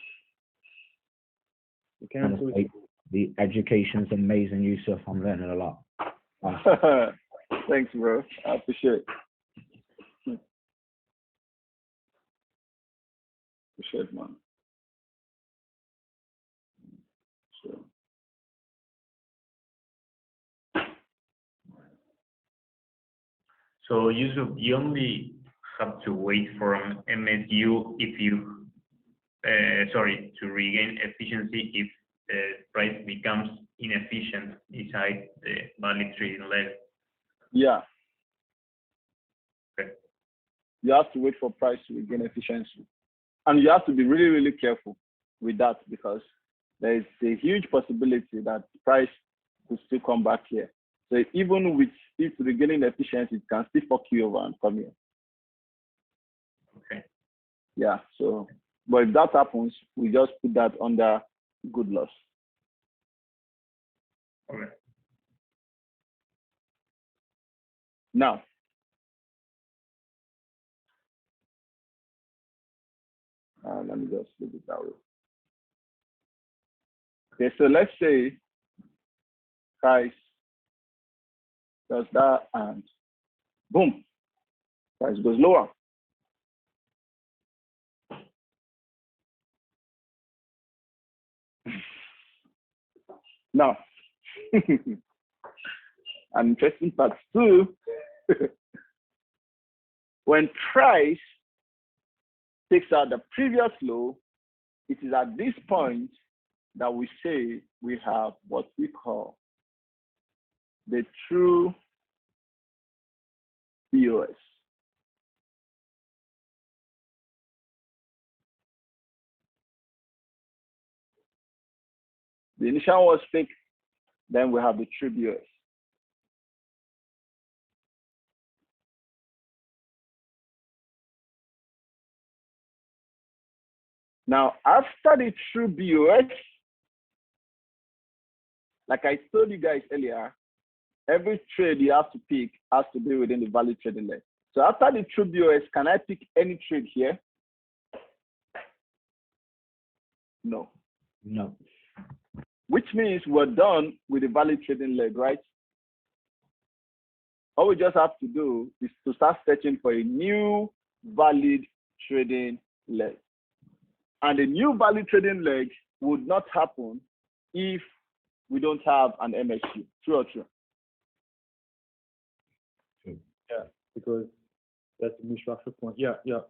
And can. it's like, the education's amazing, Yusuf. I'm learning a lot. Thanks, bro. I appreciate it. Appreciate it, man. So. So Yusuf, you only have to wait for an MSU if you, to regain efficiency if the price becomes inefficient inside the valid trading leg. Yeah. Okay. You have to wait for price to regain efficiency. And you have to be really, really careful with that because there is a huge possibility that price will still come back here. So even with it regaining efficiency, it can still fuck you over and come here. Okay. Yeah, so, but if that happens, we just put that under good loss. Okay. Now, let me just leave it that way. Okay, so let's say price does that and boom, price goes lower. Now, an interesting part too, when price takes out the previous low, it is at this point that we say we have what we call the true POS. The initial was fake, then we have the true POS. Now, after the true POS, like I told you guys earlier, every trade you have to pick has to be within the value trading leg. So after the true POS, can I pick any trade here? No. No. Which means we're done with the value trading leg, right? All we just have to do is to start searching for a new valid trading leg. And a new value trading leg would not happen if we don't have an MSU. True or true? Yeah, because that's the new structure point. Yeah, yeah.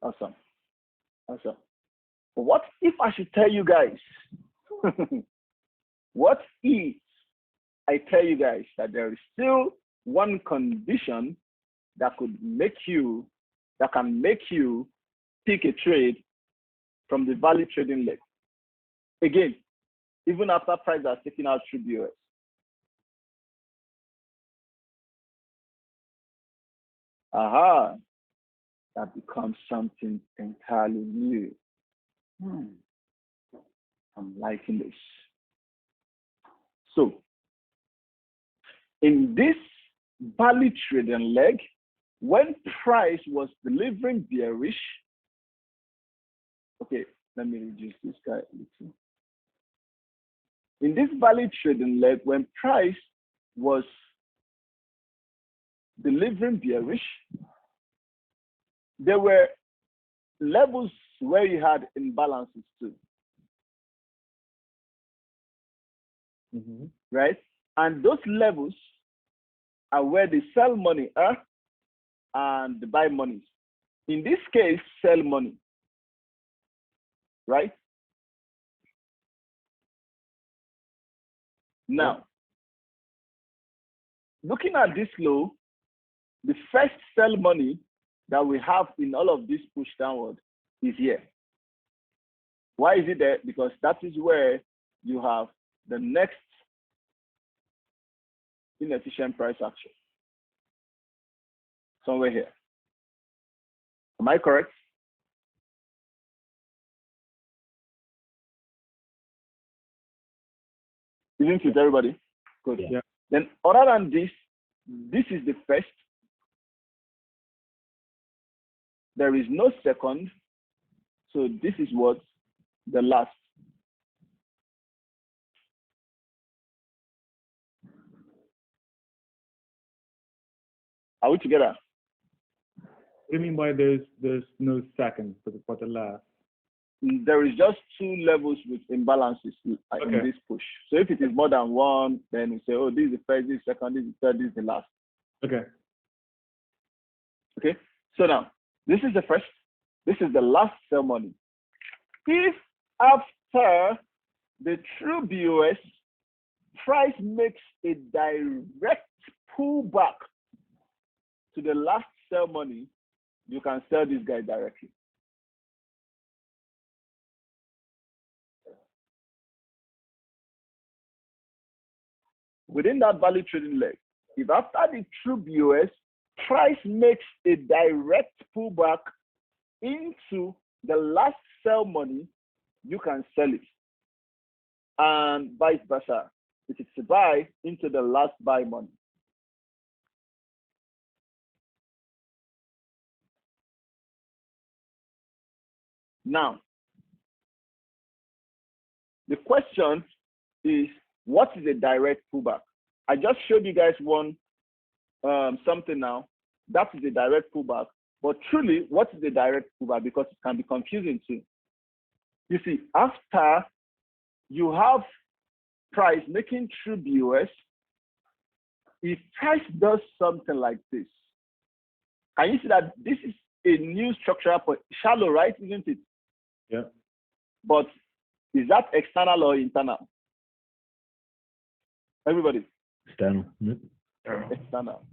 Awesome. Awesome. But what if I should tell you guys? What if I tell you guys that there is still one condition that can make you pick a trade from the value trading leg? Again, even after price has taken out true POS. Aha, that becomes something entirely new. I'm liking this. So, in this value trading leg, when price was delivering bearish, okay, let me reduce this guy a little. In this value trading leg, when price was delivering bearish, there were levels where you had imbalances too. Right? And those levels are where the sell money are and the buy money. In this case, sell money. Right? Now, looking at this low, the first sell money that we have in all of this push downward is here. Why is it there? Because that is where you have the next inefficient price action. Somewhere here. Am I correct? Isn't it, everybody? Good. Yeah. Then other than this, this is the first. There is no second. So this is what? The last. Are we together? What do you mean by there's no second for the last? There is just two levels with imbalances in this push. So if it is more than one, then we say, oh, this is the first, this is the second, this is the third, this is the last. Okay. Okay. So now, this is the first, this is the last sell money. If after the true BOS, price makes a direct pullback to the last sell money, you can sell this guy directly. Within that value trading leg, if after the true BOS, price makes a direct pullback into the last sell money, you can sell it. And vice versa. If it's a buy into the last buy money. Now, the question is, what is a direct pullback? I just showed you guys one something now. That is a direct pullback. But truly, what is a direct pullback? Because it can be confusing too. You see, after you have price making true BOS, if price does something like this, can you see that this is a new structural point? Shallow, right? Isn't it? Yeah. But is that external or internal? Everybody. External.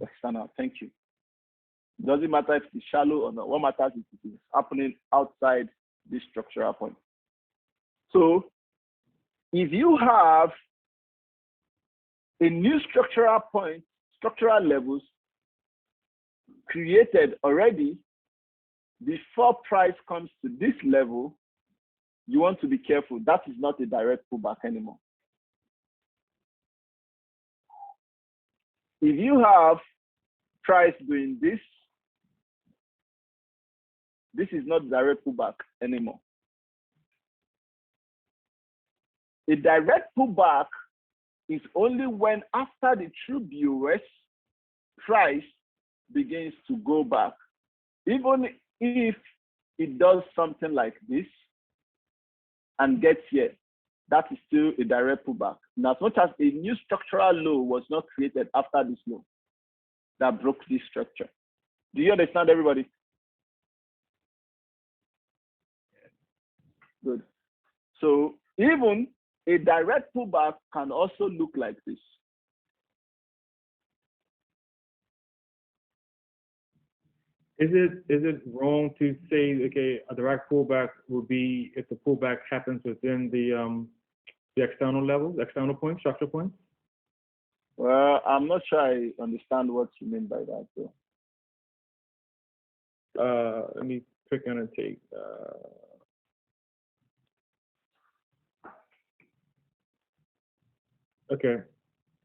External. Thank you. Doesn't matter if it's shallow or not. What matters is it is happening outside this structural point. So if you have a new structural point, structural levels created already before price comes to this level, you want to be careful. That is not a direct pullback anymore. If you have price doing this, this is not direct pullback anymore. A direct pullback is only when after the true BOS, price begins to go back. Even if it does something like this and gets here, that is still a direct pullback. And as much as a new structural low was not created after this low that broke this structure. Do you understand, everybody? Good. So even a direct pullback can also look like this. Is it wrong to say, okay, a direct pullback would be if the pullback happens within the external levels, external points, structure points? Well, I'm not sure I understand what you mean by that, though. Let me click on and take. Okay,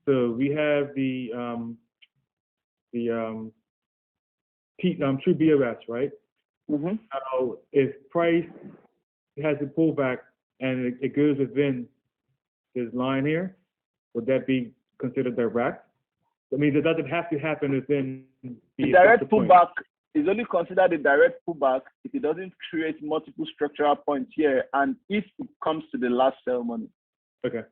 so we have the true BOS, right? Mm-hmm. Now, if price has a pullback and it goes within this line here, would that be considered direct? I mean, it doesn't have to happen within the direct pullback is only considered a direct pullback if it doesn't create multiple structural points here and if it comes to the last sell money. Okay.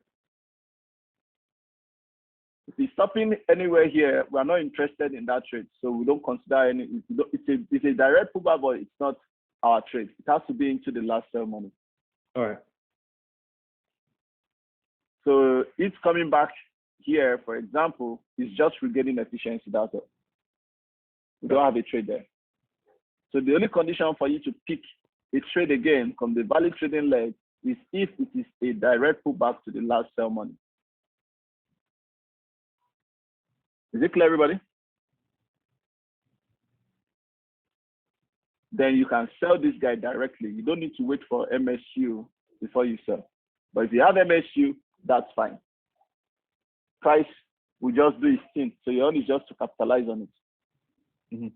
If it's stopping anywhere here, we are not interested in that trade. So we don't consider any, it's a direct pullback, but it's not our trade. It has to be into the last sell money. All right. So it's coming back here, for example, is just regaining efficiency. That's all. We don't have a trade there. So the only condition for you to pick a trade again from the valid trading leg is if it is a direct pullback to the last sell money. Is it clear, everybody? Then you can sell this guy directly. You don't need to wait for MSU before you sell. But if you have MSU, that's fine. Price will just do its thing. So your own is just to capitalize on it. Mm-hmm.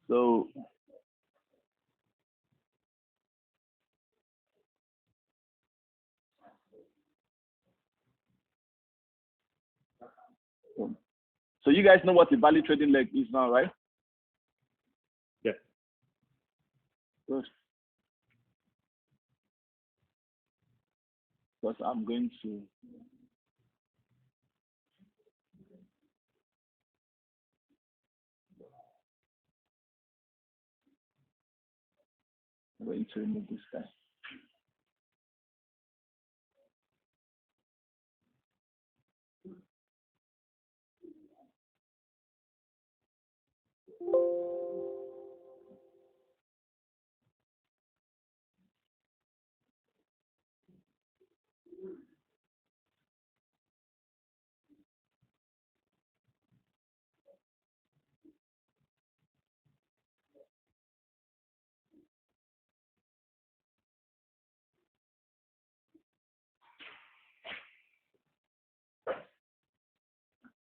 So you guys know what the value trading leg is now, right? Yes. Good. Because I'm going to remove this guy.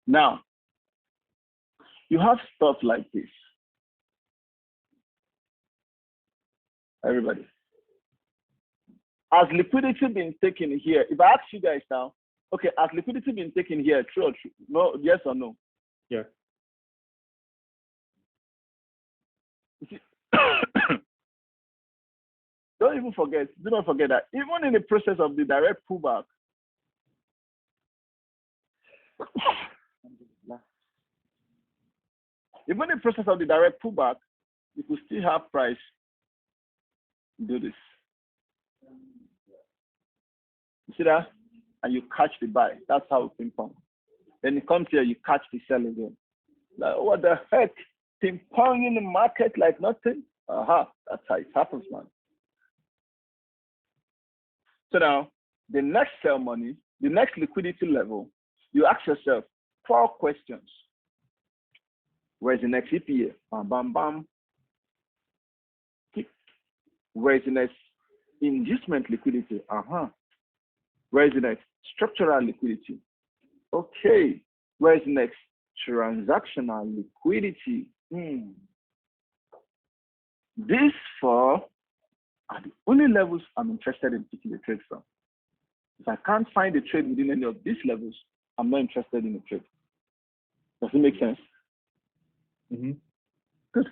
Now, you have stuff like this. Everybody. Has liquidity been taken here? If I ask you guys now, okay, has liquidity been taken here? True or true? No, yes or no? Yeah. Don't even forget, do not forget that even in the process of the direct pullback, even in the process of the direct pullback, you could still have price do this. You see that? And you catch the buy. That's how it ping pong. Then it comes here, you catch the sell again. Like, what the heck? Ping pong in the market like nothing? Aha, that's how it happens, man. So now, the next sell money, the next liquidity level, you ask yourself 4 questions. Where's the next EPA? Bam, bam, bam. Where's the next inducement liquidity? Where's the next structural liquidity? Okay. Where's the next transactional liquidity? These 4 are the only levels I'm interested in picking a trade from. If I can't find a trade within any of these levels, I'm not interested in a trade. Does it make sense? Mm-hmm. Good.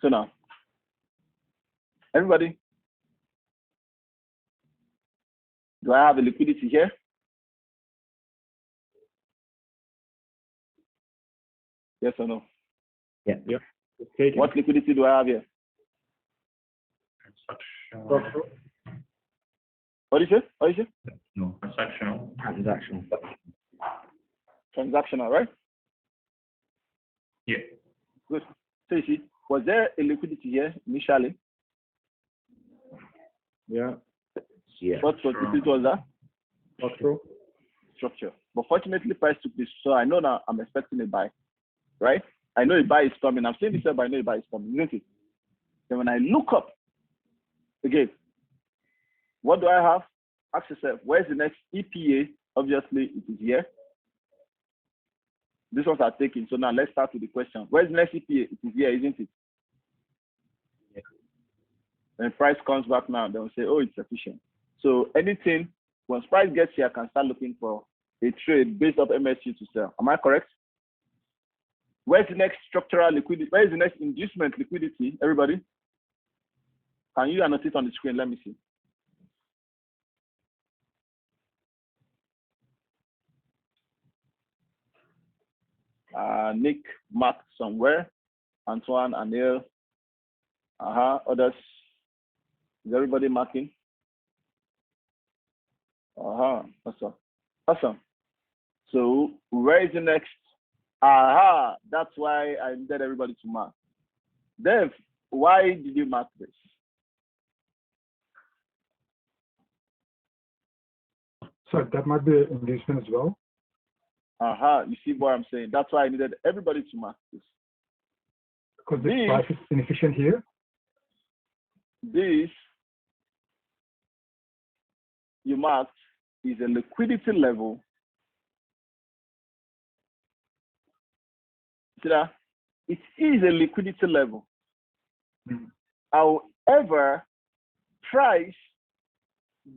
So now, everybody, do I have a liquidity here? Yes or no? Yeah. Yeah. What liquidity do I have here? Structural. What is it? What is it? No, transactional. Transactional. Transactional, right? Yeah. Good. So you see, was there a liquidity here initially? Yeah. Yeah. What liquidity was that? Structural. Structure. But fortunately, price took this, so I know now I'm expecting a buy, right? I know a buy is coming. I'm saying this, but I know a buy is coming, isn't it? Then when I look up again, what do I have? Ask yourself, where's the next EPA? Obviously, it is here. These ones are taken. So now let's start with the question. Where's the next EPA? It is here, isn't it? Yeah. When price comes back now, they'll say, oh, it's sufficient. So anything, once price gets here, I can start looking for a trade based off MSU to sell. Am I correct? Where's the next structural liquidity? Where is the next inducement liquidity? Everybody? Can you annotate on the screen? Let me see. Nick marked somewhere. Antoine, Anil. Others. Is everybody marking? Awesome. Awesome. So where is the next Aha, that's why I needed everybody to mark. Dev, why did you mark this? So that might be an inducement as well. Aha, you see what I'm saying? That's why I needed everybody to mark this. Because the price is inefficient here. This you marked is a liquidity level. See that? It is a liquidity level. Mm. However, price,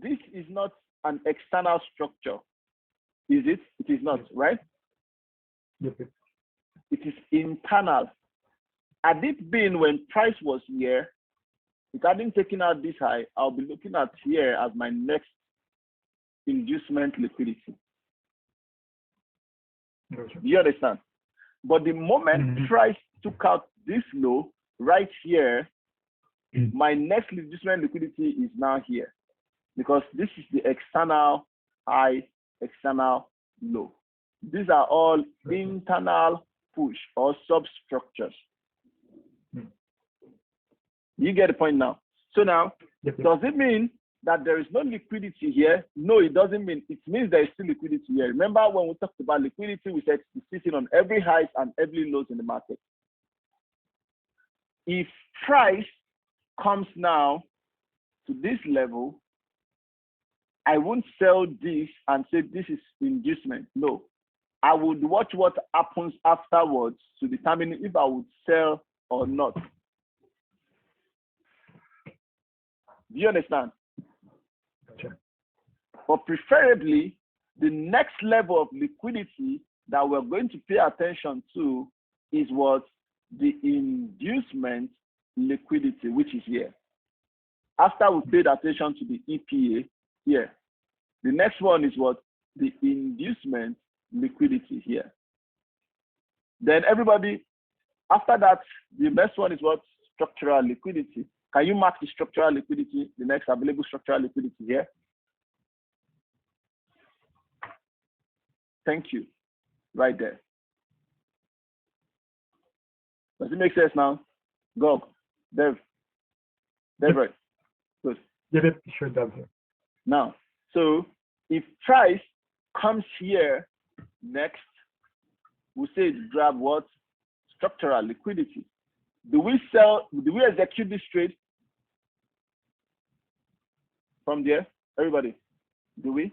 this is not an external structure. Is it? It is not, right? Yep. It is internal. Had it been when price was here, it hadn't taken out this high, I'll be looking at here as my next inducement liquidity. Gotcha. Do you understand? But the moment price took out this low right here, my next inducement liquidity is now here, because this is the external high, external low. These are all internal push or substructures. You get the point now? So now, does it mean that there is no liquidity here? No, it doesn't mean. It means there is still liquidity here. Remember when we talked about liquidity, we said it's sitting on every highs and every lows in the market. If price comes now to this level, I won't sell this and say this is inducement. No, I would watch what happens afterwards to determine if I would sell or not. Do you understand? Gotcha. But preferably, the next level of liquidity that we're going to pay attention to is what? The inducement liquidity, which is here. After we paid attention to the EPA here, the next one is what? The inducement liquidity here. Then everybody, after that, the next one is what? Structural liquidity. Can you mark the structural liquidity, the next available structural liquidity here? Thank you. Right there. Does it make sense now? Go. Dev. Right. Good. Yeah, sure does. Now, so if price comes here next, we say grab what? Structural liquidity. Do we execute this trade from there? Everybody, do we?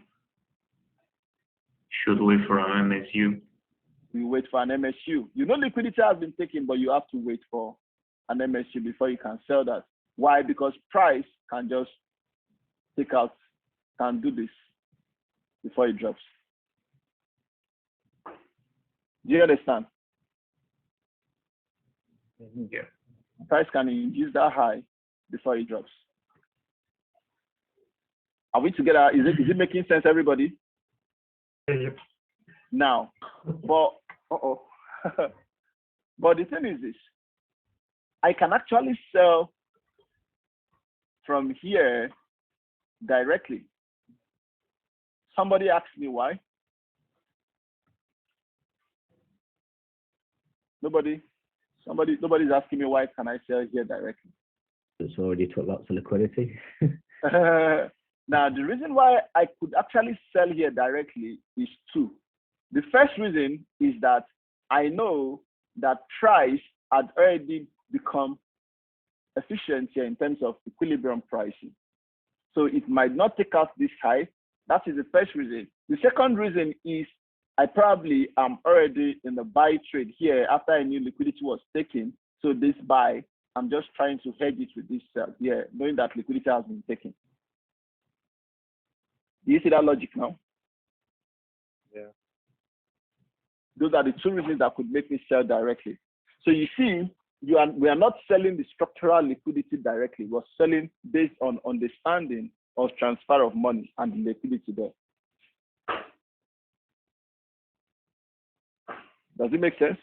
Should wait for an MSU. We wait for an MSU. You know liquidity has been taken, but you have to wait for an MSU before you can sell that. Why? Because price can just take out, can do this before it drops. Do you understand? Yeah. Price can induce that high before it drops. Are we together? Is it making sense, everybody? Yep. Now, but but the thing is this: I can actually sell from here directly. Somebody asked me why. Nobody's asking me why can I sell here directly. It's already took lots of liquidity. Now, the reason why I could actually sell here directly is two. The first reason is that I know that price had already become efficient here in terms of equilibrium pricing. So it might not take out this high. That is the first reason. The second reason is I probably am already in the buy trade here after I knew liquidity was taken. So this buy, I'm just trying to hedge it with this sell here, knowing that liquidity has been taken. Do you see that logic now? Yeah. Those are the two reasons that could make me sell directly. So you see, we are not selling the structural liquidity directly. We're selling based on understanding of transfer of money and the liquidity there. Does it make sense?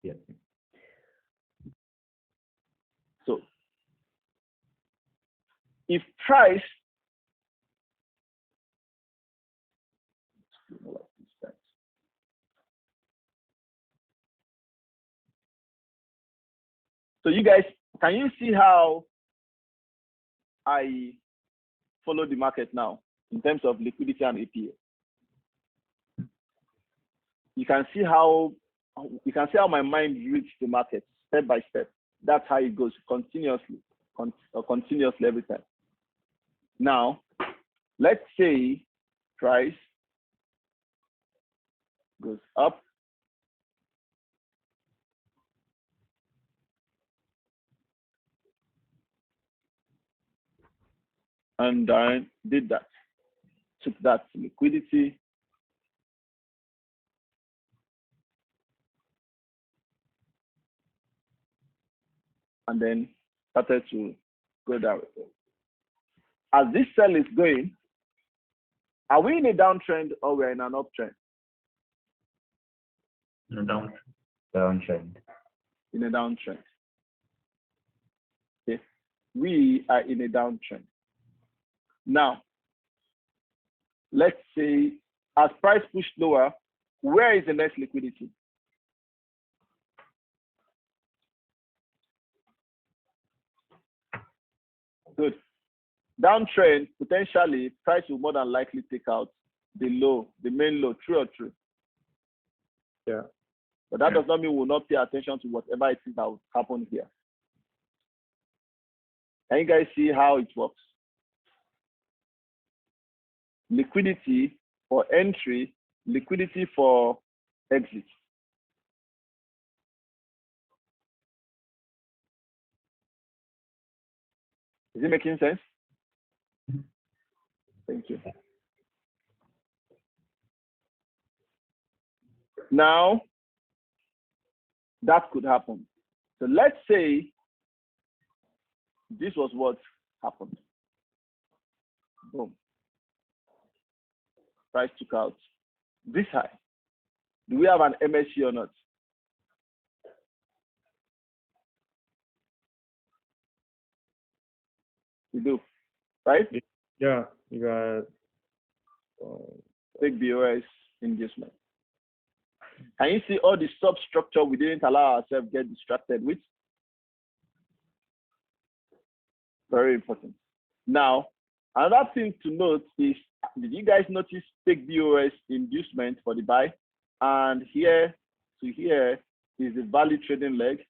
Yeah. So if price So you guys, can you see how I follow the market now in terms of liquidity and APA? You can see how my mind reads the market step by step. That's how it goes continuously every time. Now, let's say price goes up, and I did that, took that liquidity, and then started to go down. As this sell is going, are we in a downtrend or we're in an uptrend? No, down. Downtrend. In a downtrend. Okay, we are in a downtrend. Now, let's say as price pushed lower, where is the next liquidity? Good. Downtrend, potentially, price will more than likely take out the low, the main low, true or true? Yeah. But that does not mean we'll not pay attention to whatever it is that will happen here. Can you guys see how it works? Liquidity for entry, liquidity for exit. Is it making sense? Thank you. Now, that could happen. So let's say this was what happened. Boom. Price took out this high. Do we have an MSC or not? We do, right? Yeah, you got Take BOS inducement. Can you see all the substructure we didn't allow ourselves get distracted with? Very important. Now, another thing to note is, did you guys notice take BOS inducement for the buy? And here to here is the value trading leg.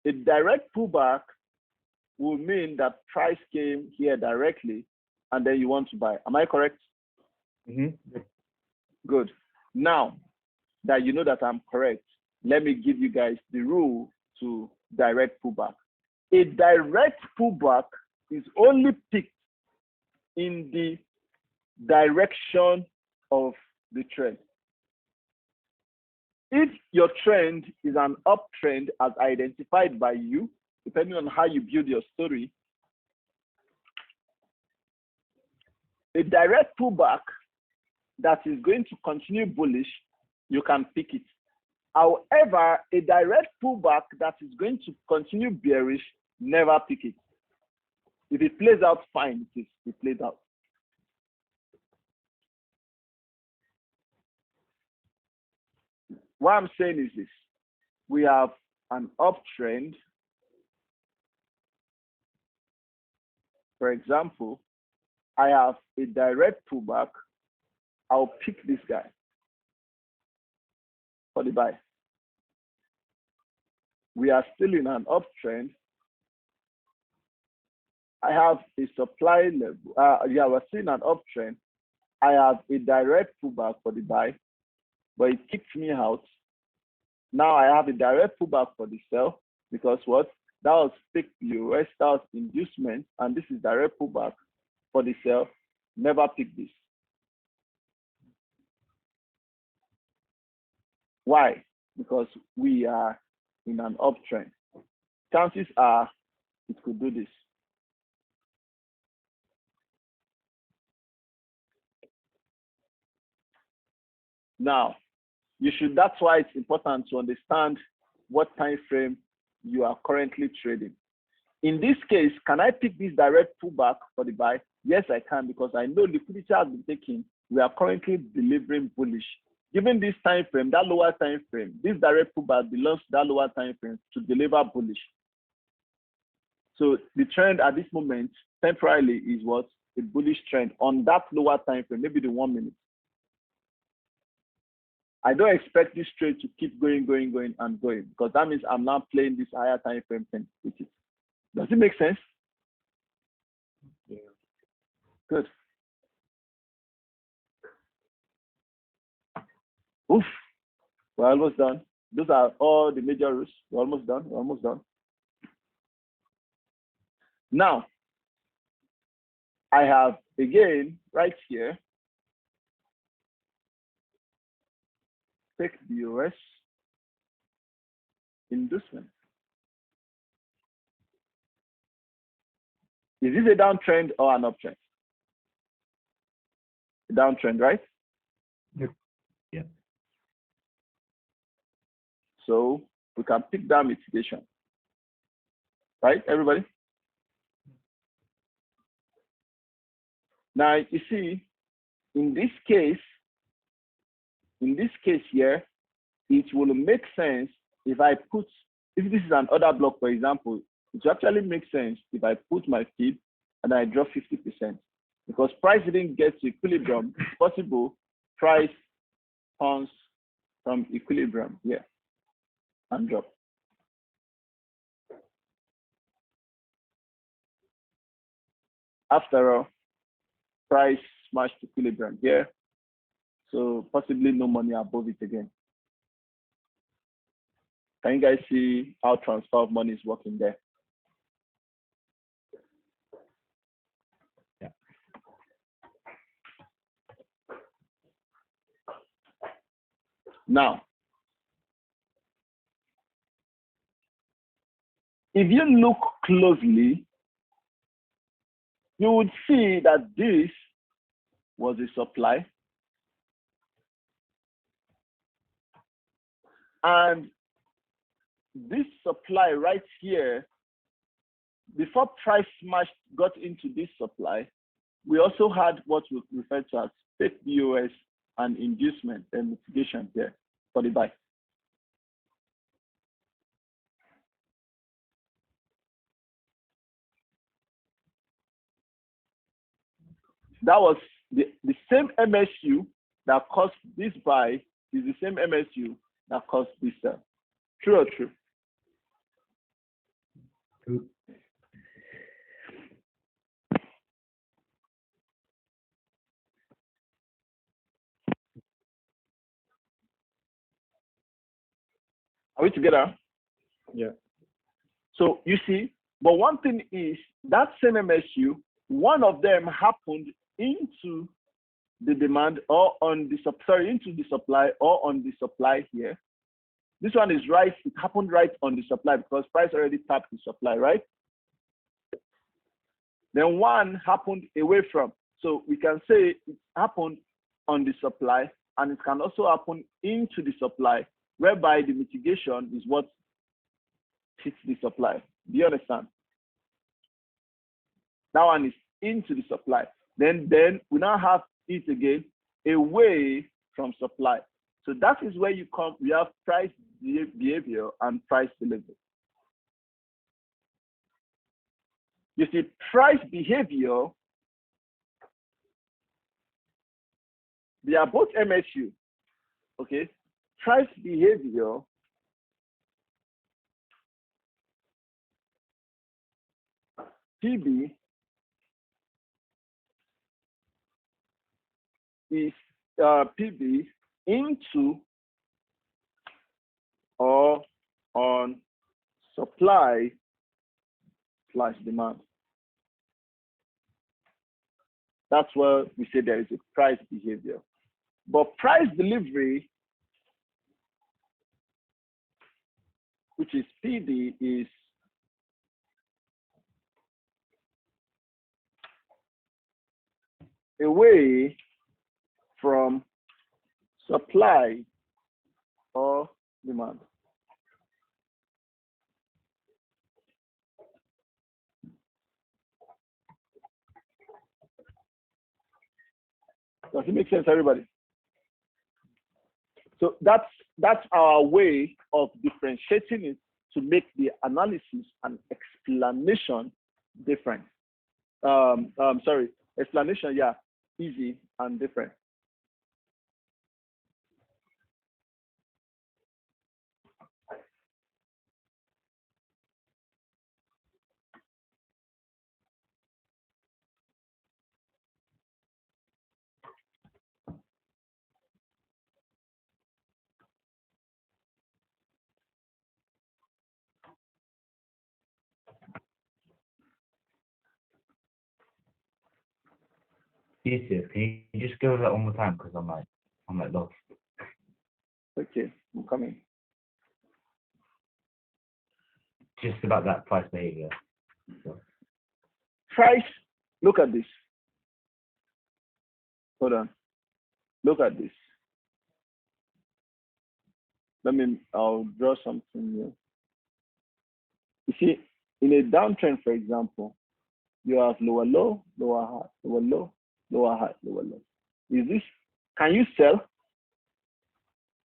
A direct pullback will mean that price came here directly and then you want to buy. Am I correct? Mm-hmm. Good. Now that you know that I'm correct, let me give you guys the rule to direct pullback. A direct pullback is only picked in the direction of the trend. If your trend is an uptrend as identified by you, depending on how you build your story, a direct pullback that is going to continue bullish, you can pick it. However, a direct pullback that is going to continue bearish, never pick it. If it plays out, fine, it plays out. What I'm saying is this: we have an uptrend. For example, I have a direct pullback. I'll pick this guy for the buy. We are still in an uptrend. I have a supply level. Yeah, we're still in an uptrend. I have a direct pullback for the buy, but it kicked me out. Now I have a direct pullback for the sell because what? That was pick BOS, that was inducement, and this is direct pullback for the sell. Never pick this. Why? Because we are in an uptrend. Chances are it could do this. Now, that's why it's important to understand what time frame you are currently trading. In this case, can I pick this direct pullback for the buy? Yes, I can, because I know liquidity has been taken. We are currently delivering bullish. given this time frame, that lower time frame, this direct pullback belongs to that lower time frame to deliver bullish. So the trend at this moment, temporarily, is what? A bullish trend on that lower time frame, maybe the 1 minute. I don't expect this trade to keep going, and going, because that means I'm now playing this higher time frame thing with it. Does it make sense? Yeah. Good. Oof. We're almost done. Those are all the major rules. We're almost done. We're almost done. Now, I have, again, right here, take BOS inducement. Is this a downtrend or an uptrend? A downtrend, right? Yep. Yeah. So we can pick that mitigation. Right, everybody? Now, you see, in this case here, it will make sense if if this is an order block, for example, it will actually make sense if I put my fib and I drop 50%. Because price didn't get to equilibrium, it's possible price turns from equilibrium here and drop. After all, price smashed equilibrium here, so possibly no money above it again. Can you guys see how transfer of money is working there? Yeah. Now, if you look closely, you would see that this was a supply. And this supply right here, before price smash got into this supply, we also had what we refer to as fake BOS and inducement and mitigation there for the buy. That was the same MSU that caused this buy is the same MSU that caused this sell. True or true? True. Are we together? Yeah. So you see, but one thing is that same MSU, one of them happened into the demand or on the into the supply or on the supply here. This one is right, it happened right on the supply because price already tapped the supply, right? Then one happened away from. So we can say it happened on the supply and it can also happen into the supply, whereby the mitigation is what hits the supply. Do you understand? That one is into the supply. Then we now have it again away from supply. So that is where you come, we have price behavior and price delivery. You see, price behavior, they are both MSU, okay? Price behavior PB is PB into or on supply / demand. That's where we say there is a price behavior. But price delivery, which is PD, is away from supply or demand. Does it make sense, everybody? So that's our way of differentiating it to make the analysis and explanation different. Sorry, explanation, yeah, easy and different. Yusuf, can you just go over that one more time? Because I'm like lost. Okay, I'm coming. Just about that price behavior. So, Price, look at this. Hold on. Look at this. I'll draw something here. You see, in a downtrend, for example, you have lower low, lower high, lower low, lower high, lower low. Can you sell?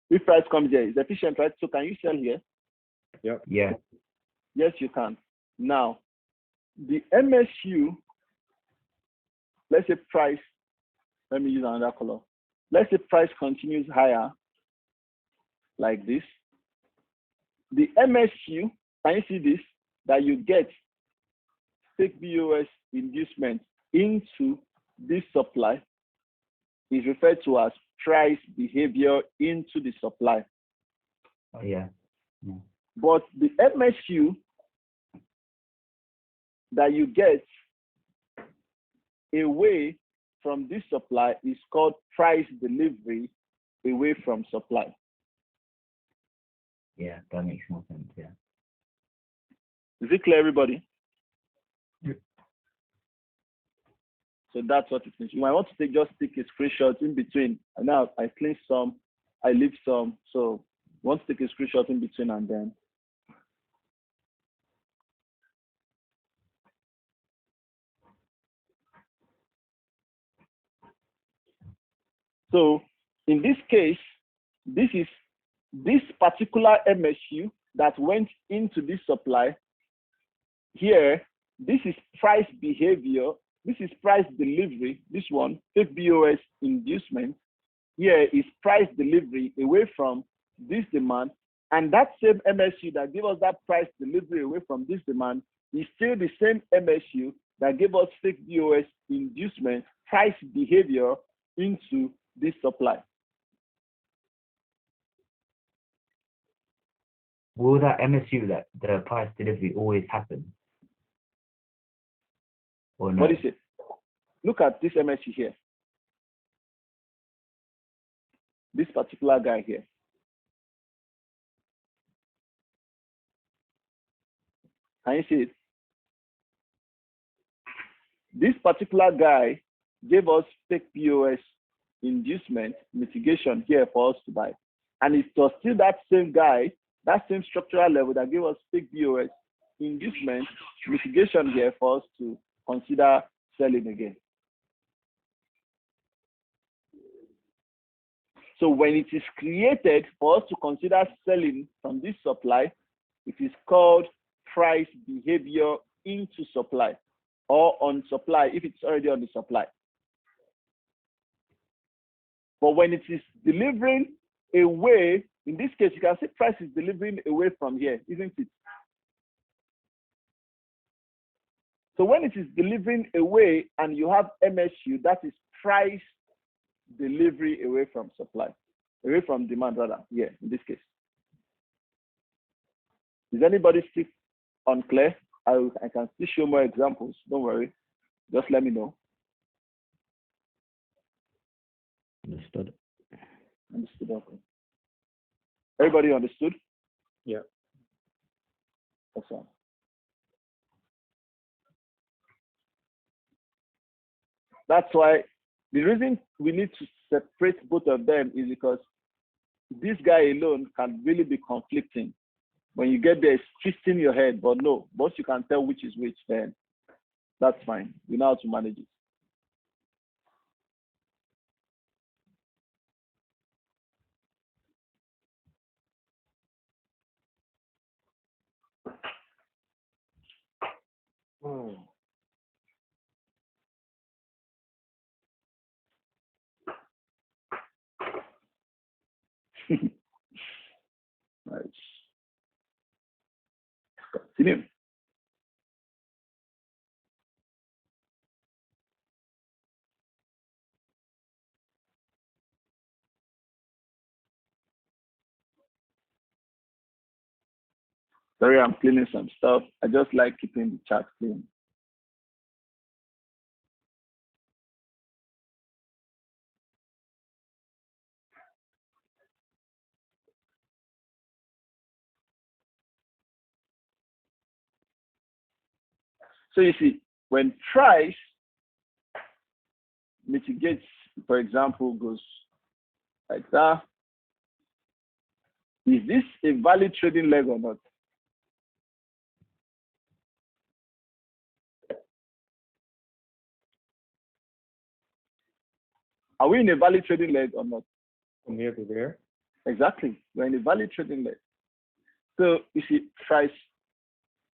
If price comes here, it's efficient, right? So can you sell here? Yep. yeah. Yes, you can. Now, the MSU, let's say price, let me use another color. Let's say price continues higher, like this. The MSU, can you see this? That you get fake BOS inducement into this supply is referred to as price behavior into the supply. Oh, yeah. But the MSU that you get away from this supply is called price delivery away from supply. Yeah, that makes more sense, yeah. Is it clear, everybody? Yep. So that's what it means. You might want to just take a screenshot in between. And now I clean some, I leave some. So you want to take a screenshot in between and then. So in this case, this particular MSU that went into this supply here, this is price behavior, this is price delivery, this one, fake BOS inducement. Here is price delivery away from this demand, and that same MSU that gave us that price delivery away from this demand is still the same MSU that gave us fake BOS inducement, price behavior into this supply. Will that MSU, that the price delivery, always happen? Or no? What is it? Look at this MSU here. This particular guy here. Can you see it? This particular guy gave us fake POS inducement mitigation here for us to buy. And it was still that same guy, that same structural level that gave us fake POS inducement mitigation here for us to consider selling again. So when it is created for us to consider selling from this supply, it is called price behavior into supply, or on supply if it's already on the supply. But when it is delivering away, in this case, you can see price is delivering away from here, isn't it? So when it is delivering away and you have MSU, that is price delivery away from supply, away from demand rather, yeah, in this case. Is anybody still unclear? I can still show more examples, don't worry. Just let me know. Understood. Understood, okay. Everybody understood? Yeah. Awesome. That's why the reason we need to separate both of them is because this guy alone can really be conflicting. When you get there, it's twisting your head, but no, once you can tell which is which, then that's fine. You know how to manage it. Right. Continue. Sorry, I'm cleaning some stuff. I just like keeping the chat clean. So you see, when price mitigates, for example, goes like that, is this a valid trading leg or not? Are we in a valid trading leg or not? From here to there. Exactly. We're in a valid trading leg. So you see, price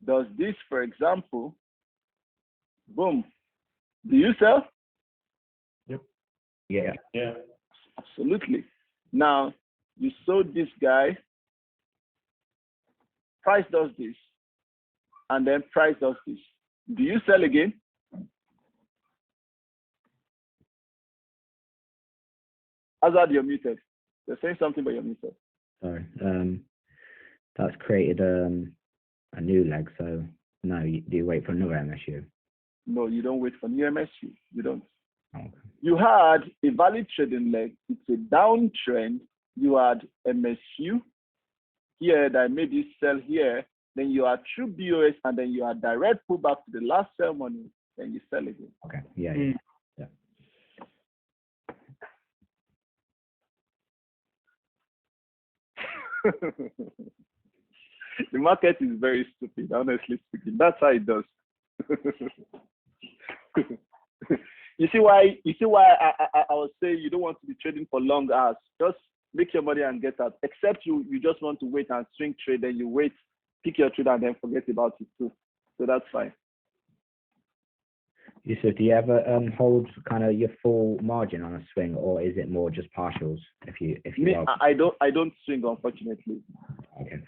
does this, for example, boom. Do you sell? Yep. Yeah. Yeah. Absolutely. Now, you sold this guy, price does this, and then price does this. Do you sell again? Hazard, you're muted. You're saying something, but you're muted. Sorry. That's created a new leg. So no, do you wait for another MSU? No, you don't wait for new MSU. You don't. Okay. You had a valid trading leg. It's a downtrend. You had MSU here that made you sell here. Then you had true BOS, and then you had direct pullback to the last sell money. Then you sell again. Okay. Yeah. Yeah. The market is very stupid, honestly speaking. That's how it does. You see why I was saying you don't want to be trading for long hours. Just make your money and get out. Except you just want to wait and swing trade, then you wait, pick your trade, and then forget about it too. So that's fine. Yusuf, do you ever hold kind of your full margin on a swing, or is it more just partials? I don't swing, unfortunately. Okay.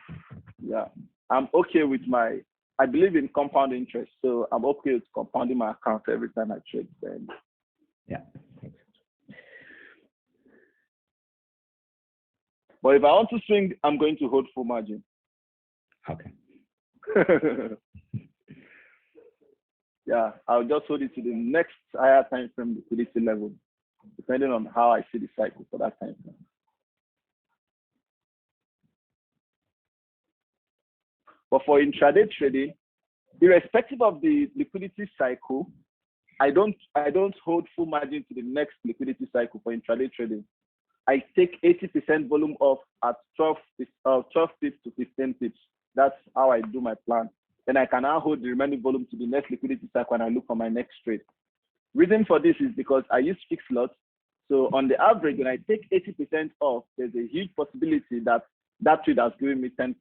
Yeah, I'm okay with I believe in compound interest, so I'm okay with compounding my account every time I trade. Then. Yeah. But if I want to swing, I'm going to hold full margin. Okay. Yeah, I'll just hold it to the next higher time frame liquidity level, depending on how I see the cycle for that time frame. But for intraday trading, irrespective of the liquidity cycle, I don't hold full margin to the next liquidity cycle for intraday trading. I take 80% volume off at 12 pips to 15 pips. That's how I do my plan. Then I can now hold the remaining volume to the next liquidity cycle and I look for my next trade. Reason for this is because I use fixed lots. So on the average, when I take 80% off, there's a huge possibility that that trade has given me 10%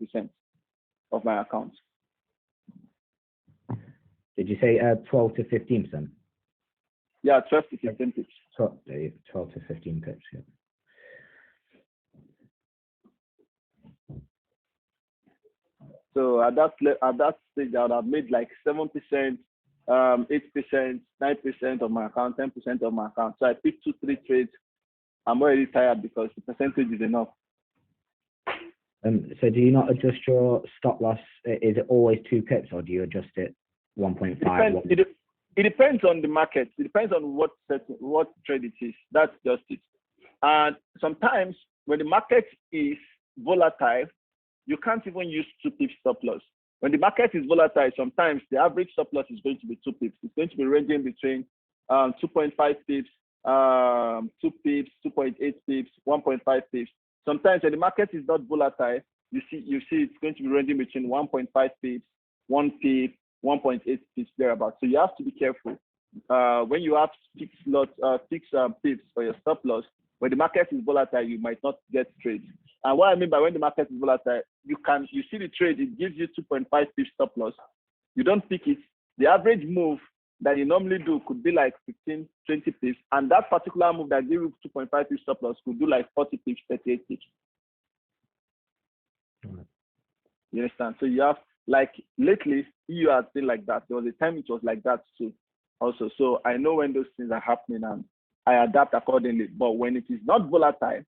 of my account. Did you say 12 to 15%? Yeah, 12 to 15 pips. 12 to 15 pips, yeah. So at that stage, I would have made like 7%, 8%, 9% of my account, 10% of my account. So I pick 2-3 trades. I'm already tired because the percentage is enough. So do you not adjust your stop loss? Is it always 2 pips, or do you adjust it 1.5? It depends on the market. It depends on what trade it is. That's just it. And sometimes when the market is volatile, you can't even use 2 pips stop loss. When the market is volatile, sometimes the average stop loss is going to be 2 pips. It's going to be ranging between 2.5 pips, 2 pips, 2.8 pips, 1.5 pips. Sometimes when the market is not volatile, you see it's going to be ranging between 1.5 pips, 1 pip, 1.8 pips thereabouts. So you have to be careful when you have fixed pips for your stop loss. When the market is volatile, you might not get trades. And what I mean by when the market is volatile, you see the trade, it gives you 2.5 pips stop loss. You don't pick it. The average move that you normally do could be like 15, 20 pips. And that particular move that gives you 2.5 pips stop loss could do like 40 pips, 38 pips. You understand? So you have, like, lately, EU has been like that. There was a time it was like that too, also. So I know when those things are happening and I adapt accordingly. But when it is not volatile,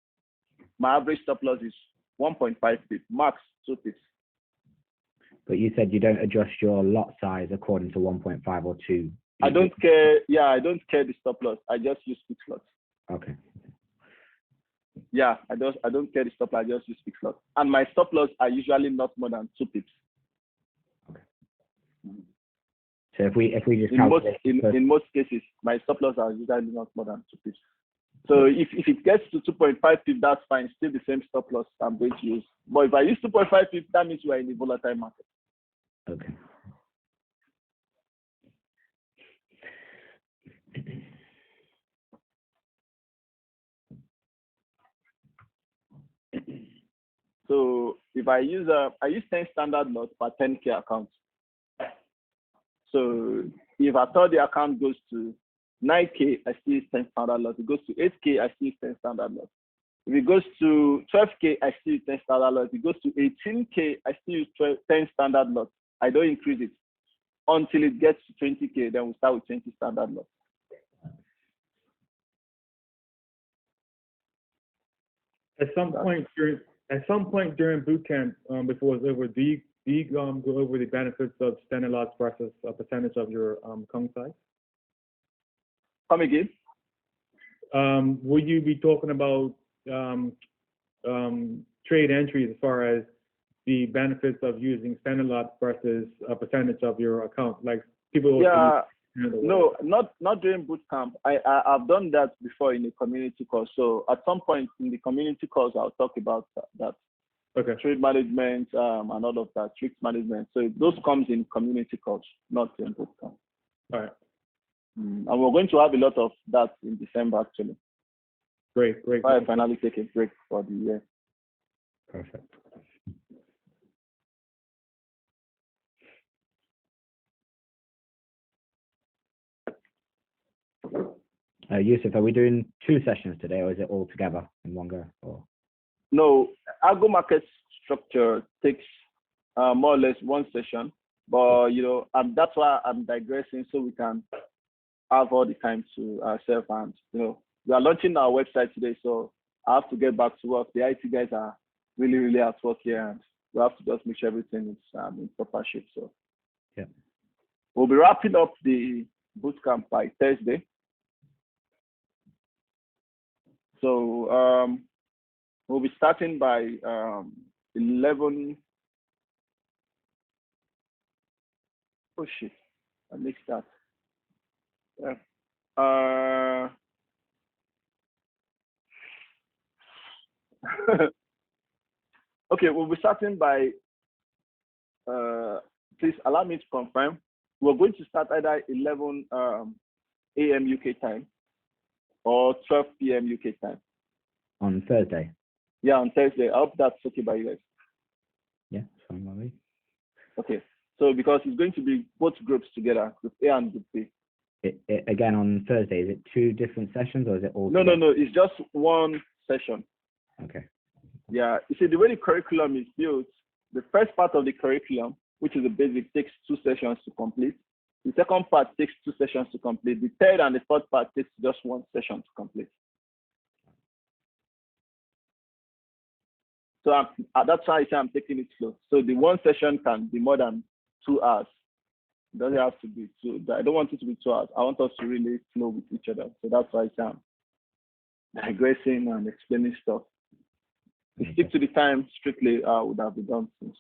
my average stop loss is 1.5 pips, max 2 pips. But you said you don't adjust your lot size according to 1.5 or 2. I don't care. Yeah, I don't care the stop loss. I just use fixed loss. Okay. Yeah, I don't care the stop loss. I just use fixed loss. And my stop loss are usually not more than 2 pips. Okay. So if we just in most cases, my stop loss are usually not more than 2 pips. So if it gets to 2.5 pips, that's fine. Still the same stop loss I'm going to use. But if I use 2.5 pips, that means we're in a volatile market. Okay. So if I use 10 standard lots per 10K account. So if I thought the account goes to 9K, I still use 10 standard lots. If it goes to 8K, I still use 10 standard lots. If it goes to 12K, I still use 10 standard lots. If it goes to 18K, I still use 10 standard lots. I don't increase it until it gets to 20K. Then we start with 20 standard lots. At some point during boot camp, before it's over, do you go over the benefits of standard lots versus a percentage of your account size? Come again? Will you be talking about trade entries as far as the benefits of using standard lots versus a percentage of your account? Like people. Yeah. No, not during boot camp. I've done that before in a community course. So at some point in the community course, I'll talk about that. Okay. Trade management and all of that, risk management. So those comes in community course, not in boot camp. All right. And we're going to have a lot of that in December, actually. Great. I finally take a break for the year. Perfect. Yusuf, are we doing 2 sessions today, or is it all together in one go? Or? No, algo market structure takes more or less 1 session, but that's why I'm digressing, so we can have all the time to ourselves. And we are launching our website today, so I have to get back to work. The IT guys are really at work here, and we have to just make sure everything is in proper shape. So yeah, we'll be wrapping up the bootcamp by Thursday. So we'll be starting by 11. Oh shit, I mixed that. Yeah. Okay, we'll be starting by. Please allow me to confirm. We're going to start either 11 a.m. UK time or 12 p.m. UK time. On Thursday? Yeah, on Thursday. I hope that's okay by you guys. Yeah, fine by me. Okay, so because it's going to be both groups together, Group A and Group B. Again, on Thursday, is it 2 different sessions or is it all? No, it's just 1 session. Okay. Yeah, you see, the way the curriculum is built, the first part of the curriculum, which is the basic, takes 2 sessions to complete. The second part takes 2 sessions to complete. The third and the fourth part takes just 1 session to complete. So that's why I say I'm taking it slow. So the 1 session can be more than 2 hours. It doesn't have to be 2. I don't want it to be 2 hours. I want us to really flow with each other. So that's why I say I'm digressing and explaining stuff. If we stick to the time strictly, I would have been done since.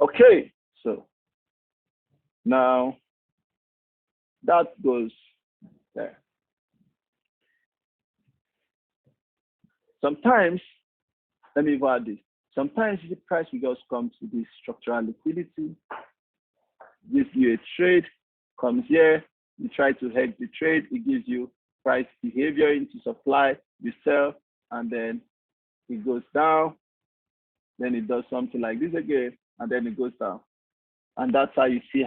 Okay, so now that goes there. Sometimes, let me add this. Sometimes the price will just come to this structural liquidity, gives you a trade, comes here, you try to hedge the trade, it gives you price behavior into supply, you sell, and then it goes down, then it does something like this again, and then it goes down. And that's how you see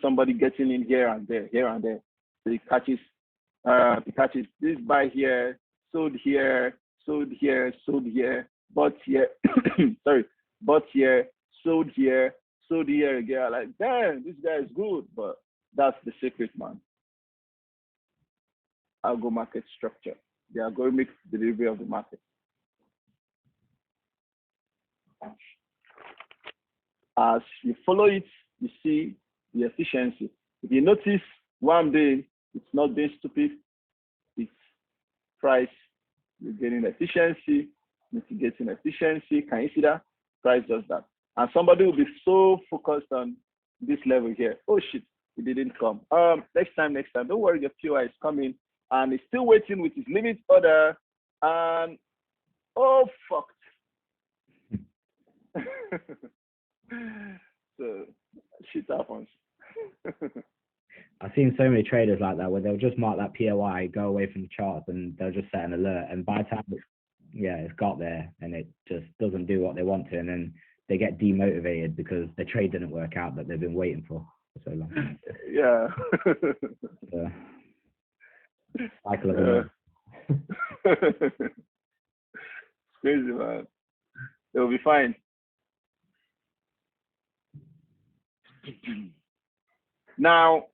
somebody getting in here and there, here and there. So it catches this buy here, sold here, sold here, sold here, bought here, sorry, bought here, sold here again. Like, damn, this guy is good, but that's the secret, man. Algo market structure, the algorithmic delivery of the market. As you follow it, you see the efficiency. If you notice what I'm doing, it's not being stupid, it's price, you're getting efficiency, mitigating efficiency. Can you see that? Price does that. And somebody will be so focused on this level here. Oh shit, it didn't come. Next time. Don't worry, the POI is coming and he's still waiting with his limit order. And oh fuck. So shit happens. I've seen so many traders like that where they'll just mark that POI, go away from the charts, and they'll just set an alert. And by the time it's got there and it just doesn't do what they want to, and then they get demotivated because the trade didn't work out that they've been waiting for so long. Yeah. Cycle of It's crazy, man. They'll be fine. Now,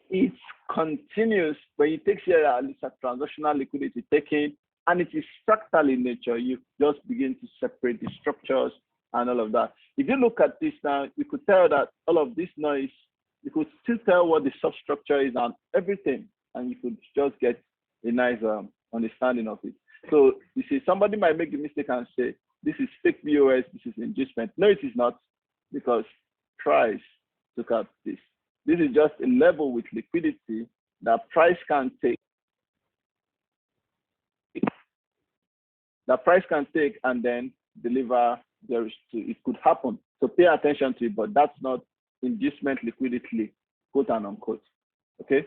it continues when you take here at least a transactional liquidity taken, and it is fractal in nature. You just begin to separate the structures and all of that. If you look at this now, you could tell that all of this noise, you could still tell what the substructure is and everything, and you could just get a nice understanding of it. So you see, somebody might make the mistake and say, this is fake BOS, this is inducement. No, it is not, because price took out this. This is just a level with liquidity that price can take. That price can take and then deliver. It could happen. So pay attention to it, but that's not inducement liquidity, quote and unquote. Okay.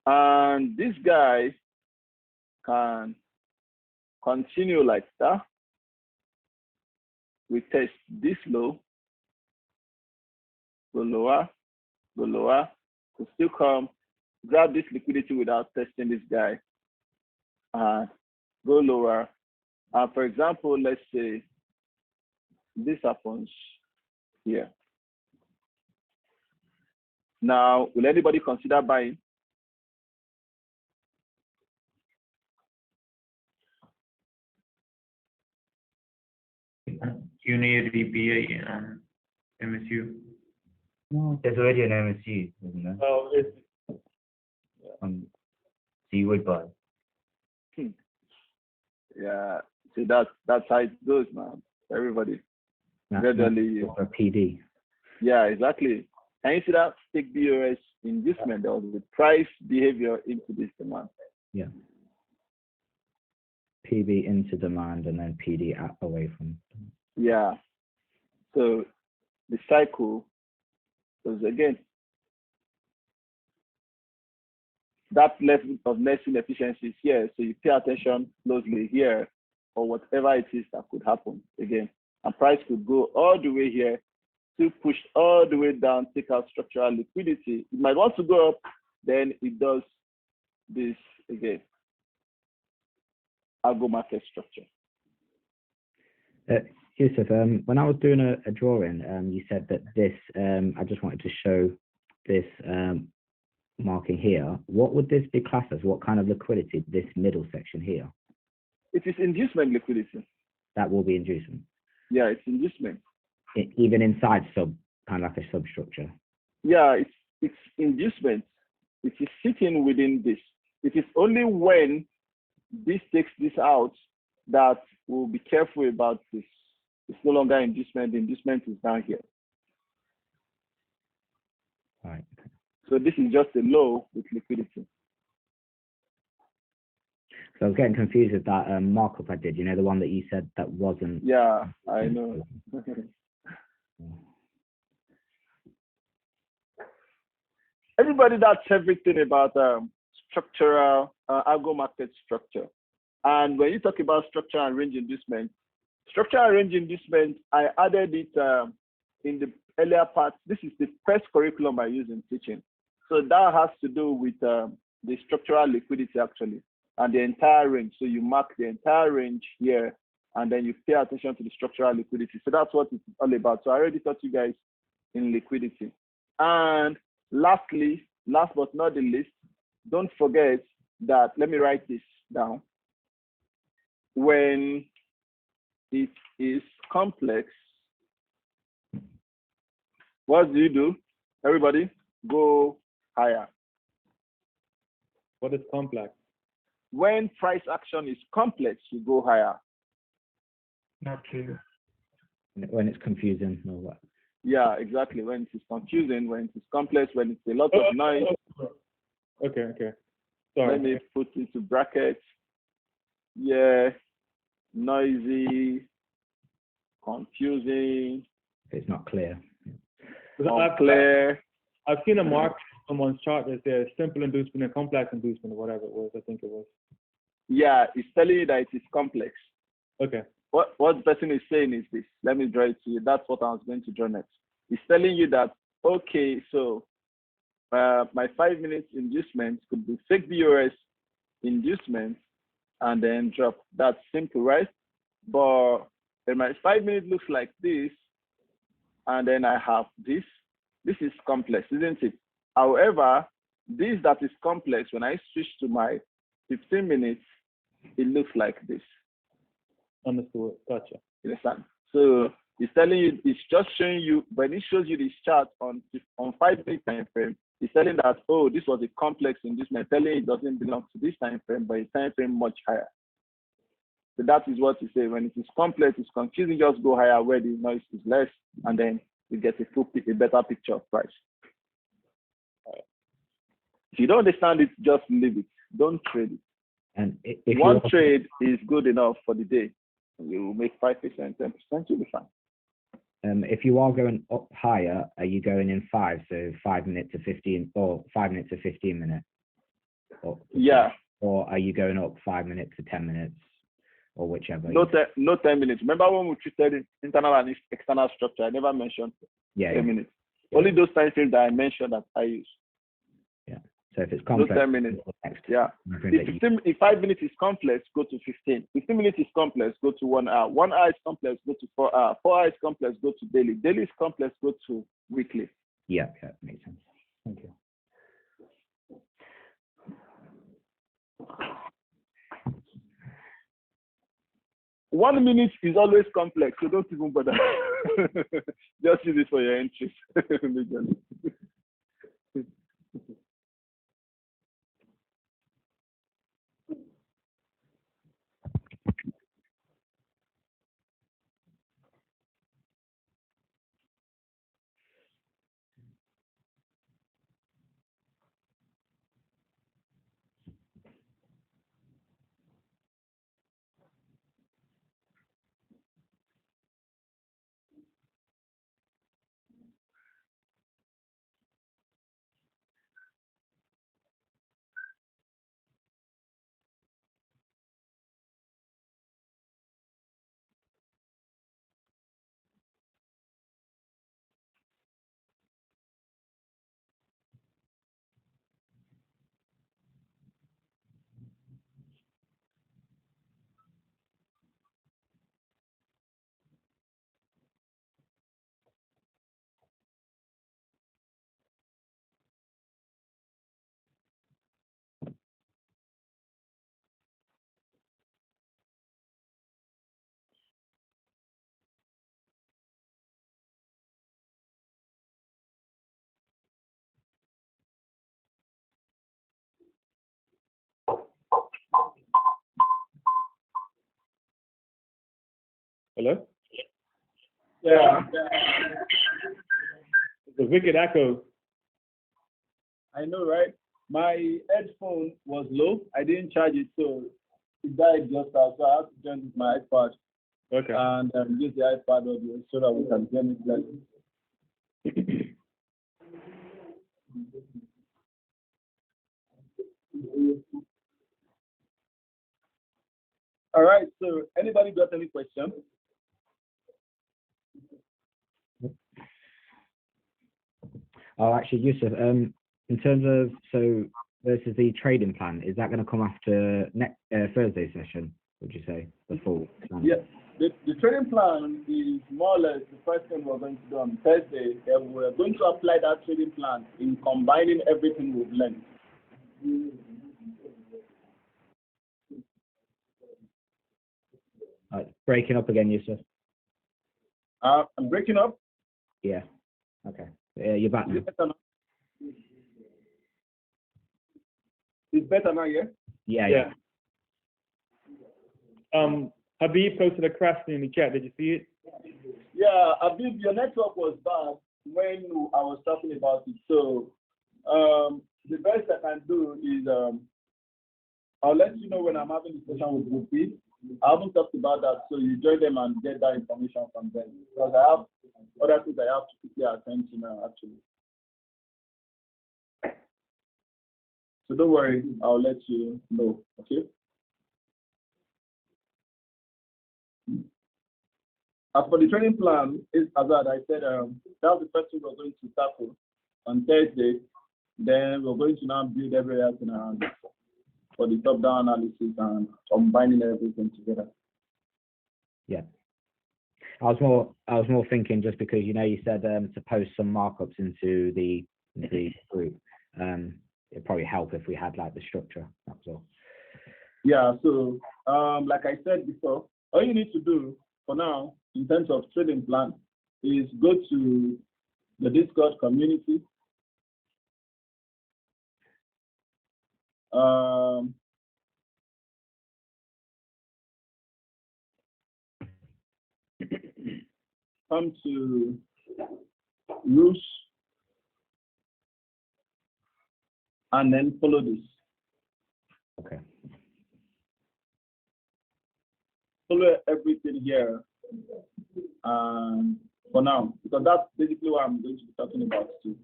And this guy can continue like that. We test this low, go lower, to still come, grab this liquidity without testing this guy, and go lower. For example, let's say this happens here. Now, will anybody consider buying? You need DPA and MSU. No, there's already an MSU, isn't there? Oh, it's So you would buy. Yeah, see that's how it goes, man. Everybody. Gradually. For PD. Yeah, exactly. Can you see that? Take BOS inducement, there was the price behavior into this demand. Yeah. PB into demand and then PD away from. Yeah. So the cycle was again that level of nesting efficiency is here. So you pay attention closely here or whatever it is that could happen again. And price could go all the way here, to push all the way down, take out structural liquidity. It might want to go up, then it does this again. Algo market structure. Yusuf, when I was doing a drawing, you said that this, I just wanted to show this marking here. What would this be classed as? What kind of liquidity, this middle section here? It is inducement liquidity. That will be inducement. Yeah, it's inducement. Even inside kind of like a substructure. Yeah, it's inducement. It is sitting within this. It is only when this takes this out that we'll be careful about this. It's no longer inducement. The inducement is down here. All right. So this is just a low with liquidity. So I was getting confused with that markup I did. You know, the one that you said that wasn't. Yeah, I know. Everybody, that's everything about structural algo market structure. And when you talk about structure and range inducement, I added it in earlier part, this is the first curriculum I use in teaching. So that has to do with the structural liquidity actually, and the entire range. So you mark the entire range here, and then you pay attention to the structural liquidity. So that's what it's all about. So I already taught you guys in liquidity. And lastly, last but not the least, don't forget that, let me write this down. When it is complex, what do? Everybody, go higher. What is complex? When price action is complex, you go higher. Not clear. When it's confusing or what? Yeah, exactly. When it is confusing, when it is complex, when it's a lot of noise. Okay. Sorry. Let me put into brackets. Yeah, noisy, confusing, It's not clear. unclear. I've seen a mark on someone's chart that says simple inducement and complex inducement, or whatever it was. I think it was. Yeah, it's telling you that it is complex. Okay. What the person is saying is this. Let me draw it to you. That's what I was going to draw next. It's telling you that, okay, so my 5 minutes inducement could be fake BOS inducement and then drop. That's simple, right? But then my 5 minutes looks like this, and then I have this. This is complex, isn't it? However, this that is complex, when I switch to my 15 minutes, it looks like this. Understood. Gotcha. You understand? So it's telling you, it's just showing you, when it shows you this chart on 5 minute time frame, it's telling that, oh, this was a complex inducement, telling you it doesn't belong to this time frame, but a time frame much higher. So that is what you say. When it is complex, it's confusing, just go higher where the noise is less, and then you get a better picture of price. If you don't understand it, just leave it. Don't trade it. And if One trade is good enough for the day. You will make 5%, 10%, you'll be fine. If you are going up higher, are you going in 5? So 5 minutes to 15, or 5 minutes to 15 minutes? Yeah. Or are you going up 5 minutes to 10 minutes, or whichever? No 10 minutes. Remember when we treated internal and external structure, I never mentioned 10 minutes. Yeah. Only those time frames that I mentioned that I use. Yeah. So if it's complex, no 10 minutes. Yeah. If 5 minutes is complex, go to 15. 15 minutes is complex, go to 1 hour. 1 hour is complex, go to 4 hours. 4 hours is complex, go to daily. Daily is complex, go to weekly. Yeah, makes sense. Thank you. One minute is always complex, so don't even bother. Just use it for your entries. Hello? Yeah. It's a wicked echo. I know, right? My headphone was low. I didn't charge it, so it died just out. So I have to join with my iPad. Okay. And use the iPad audio so that we can join it clearly. All right. So anybody got any questions? Oh, actually, Yusuf, in terms of, so versus the trading plan, is that going to come after next Thursday session, would you say, the full plan? Yeah, the trading plan is more or less the first thing we're going to do on Thursday. We're going to apply that trading plan in combining everything we've learned. Breaking up again, Yusuf. I'm breaking up. Yeah. Okay. You're back now. It's better now, yeah? Yeah. Habib posted a question in the chat. Did you see it? Yeah, Habib, your network was bad when I was talking about it. So the best I can do is I'll let you know when I'm having a session with Group B. I haven't talked about that, so you join them and get that information from them. Because I have other things I have to quickly attend to now, actually. So don't worry, I'll let you know, okay? As for the training plan, as I said, that's the first thing we're going to tackle on Thursday. Then we're going to now build everything around it for the top-down analysis and combining everything together. Yeah. I was more thinking just because you said to post some markups into the group. It'd probably help if we had like the structure. That's all. Yeah. So like I said before, all you need to do for now in terms of trading plan is go to the Discord community. Come to rules and then follow this. Okay. Follow everything here for now, because that's basically what I'm going to be talking about too.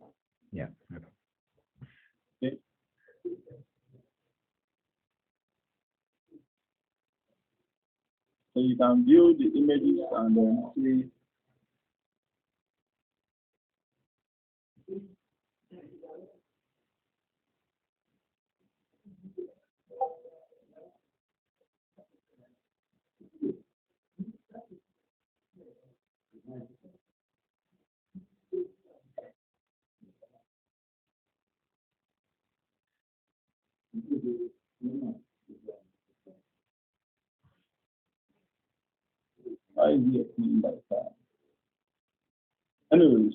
Yeah. Okay. So you can view the images and then see. Why is it opening like that? Anyways.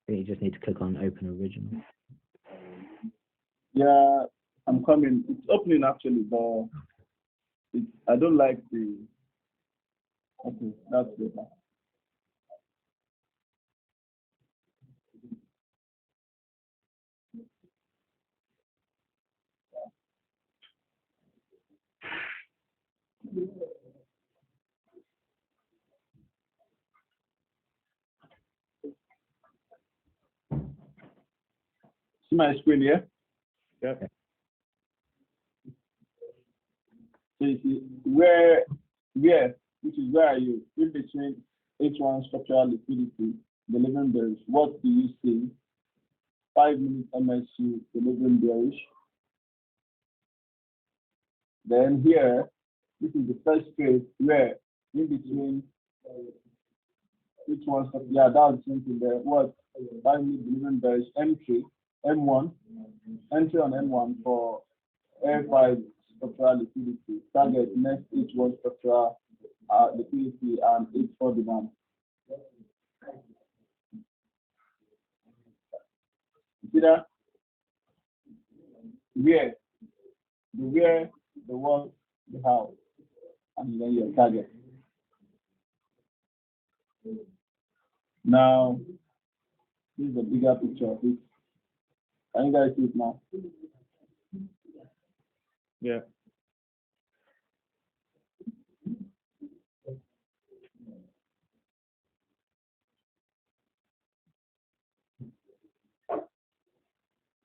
You just need to click on Open Original. Yeah, I'm coming. It's opening actually, but I don't like the. Okay, that's better. See my screen here? Yeah. So you see where, which is where are you? In between H1 structural liquidity, delivering bearish. What do you see? 5-minute MSU delivering bearish. Then here, this is the first trade where in between H1 structure, yeah, that's something there. What 5-minute delivering bearish entry, M1, entry on M1 for F5 structural liquidity. Target next H1 structural liquidity and H4 demand. You see that? Where, the what, the how, and then your target. Now, this is a bigger picture of it. Can you guys see it now? Yeah.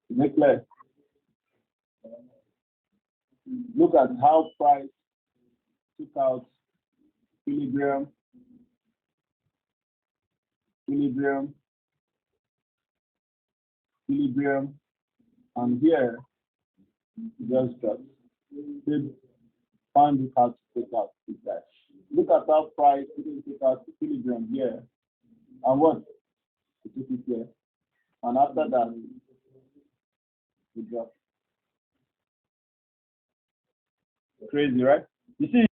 Make clear. Look at how price took out equilibrium, equilibrium, and here just drops. They find it hard to take out this guy. Look at that price, we can take out equilibrium here. And what? We took it here. And after that, we drop. Crazy, right? You see,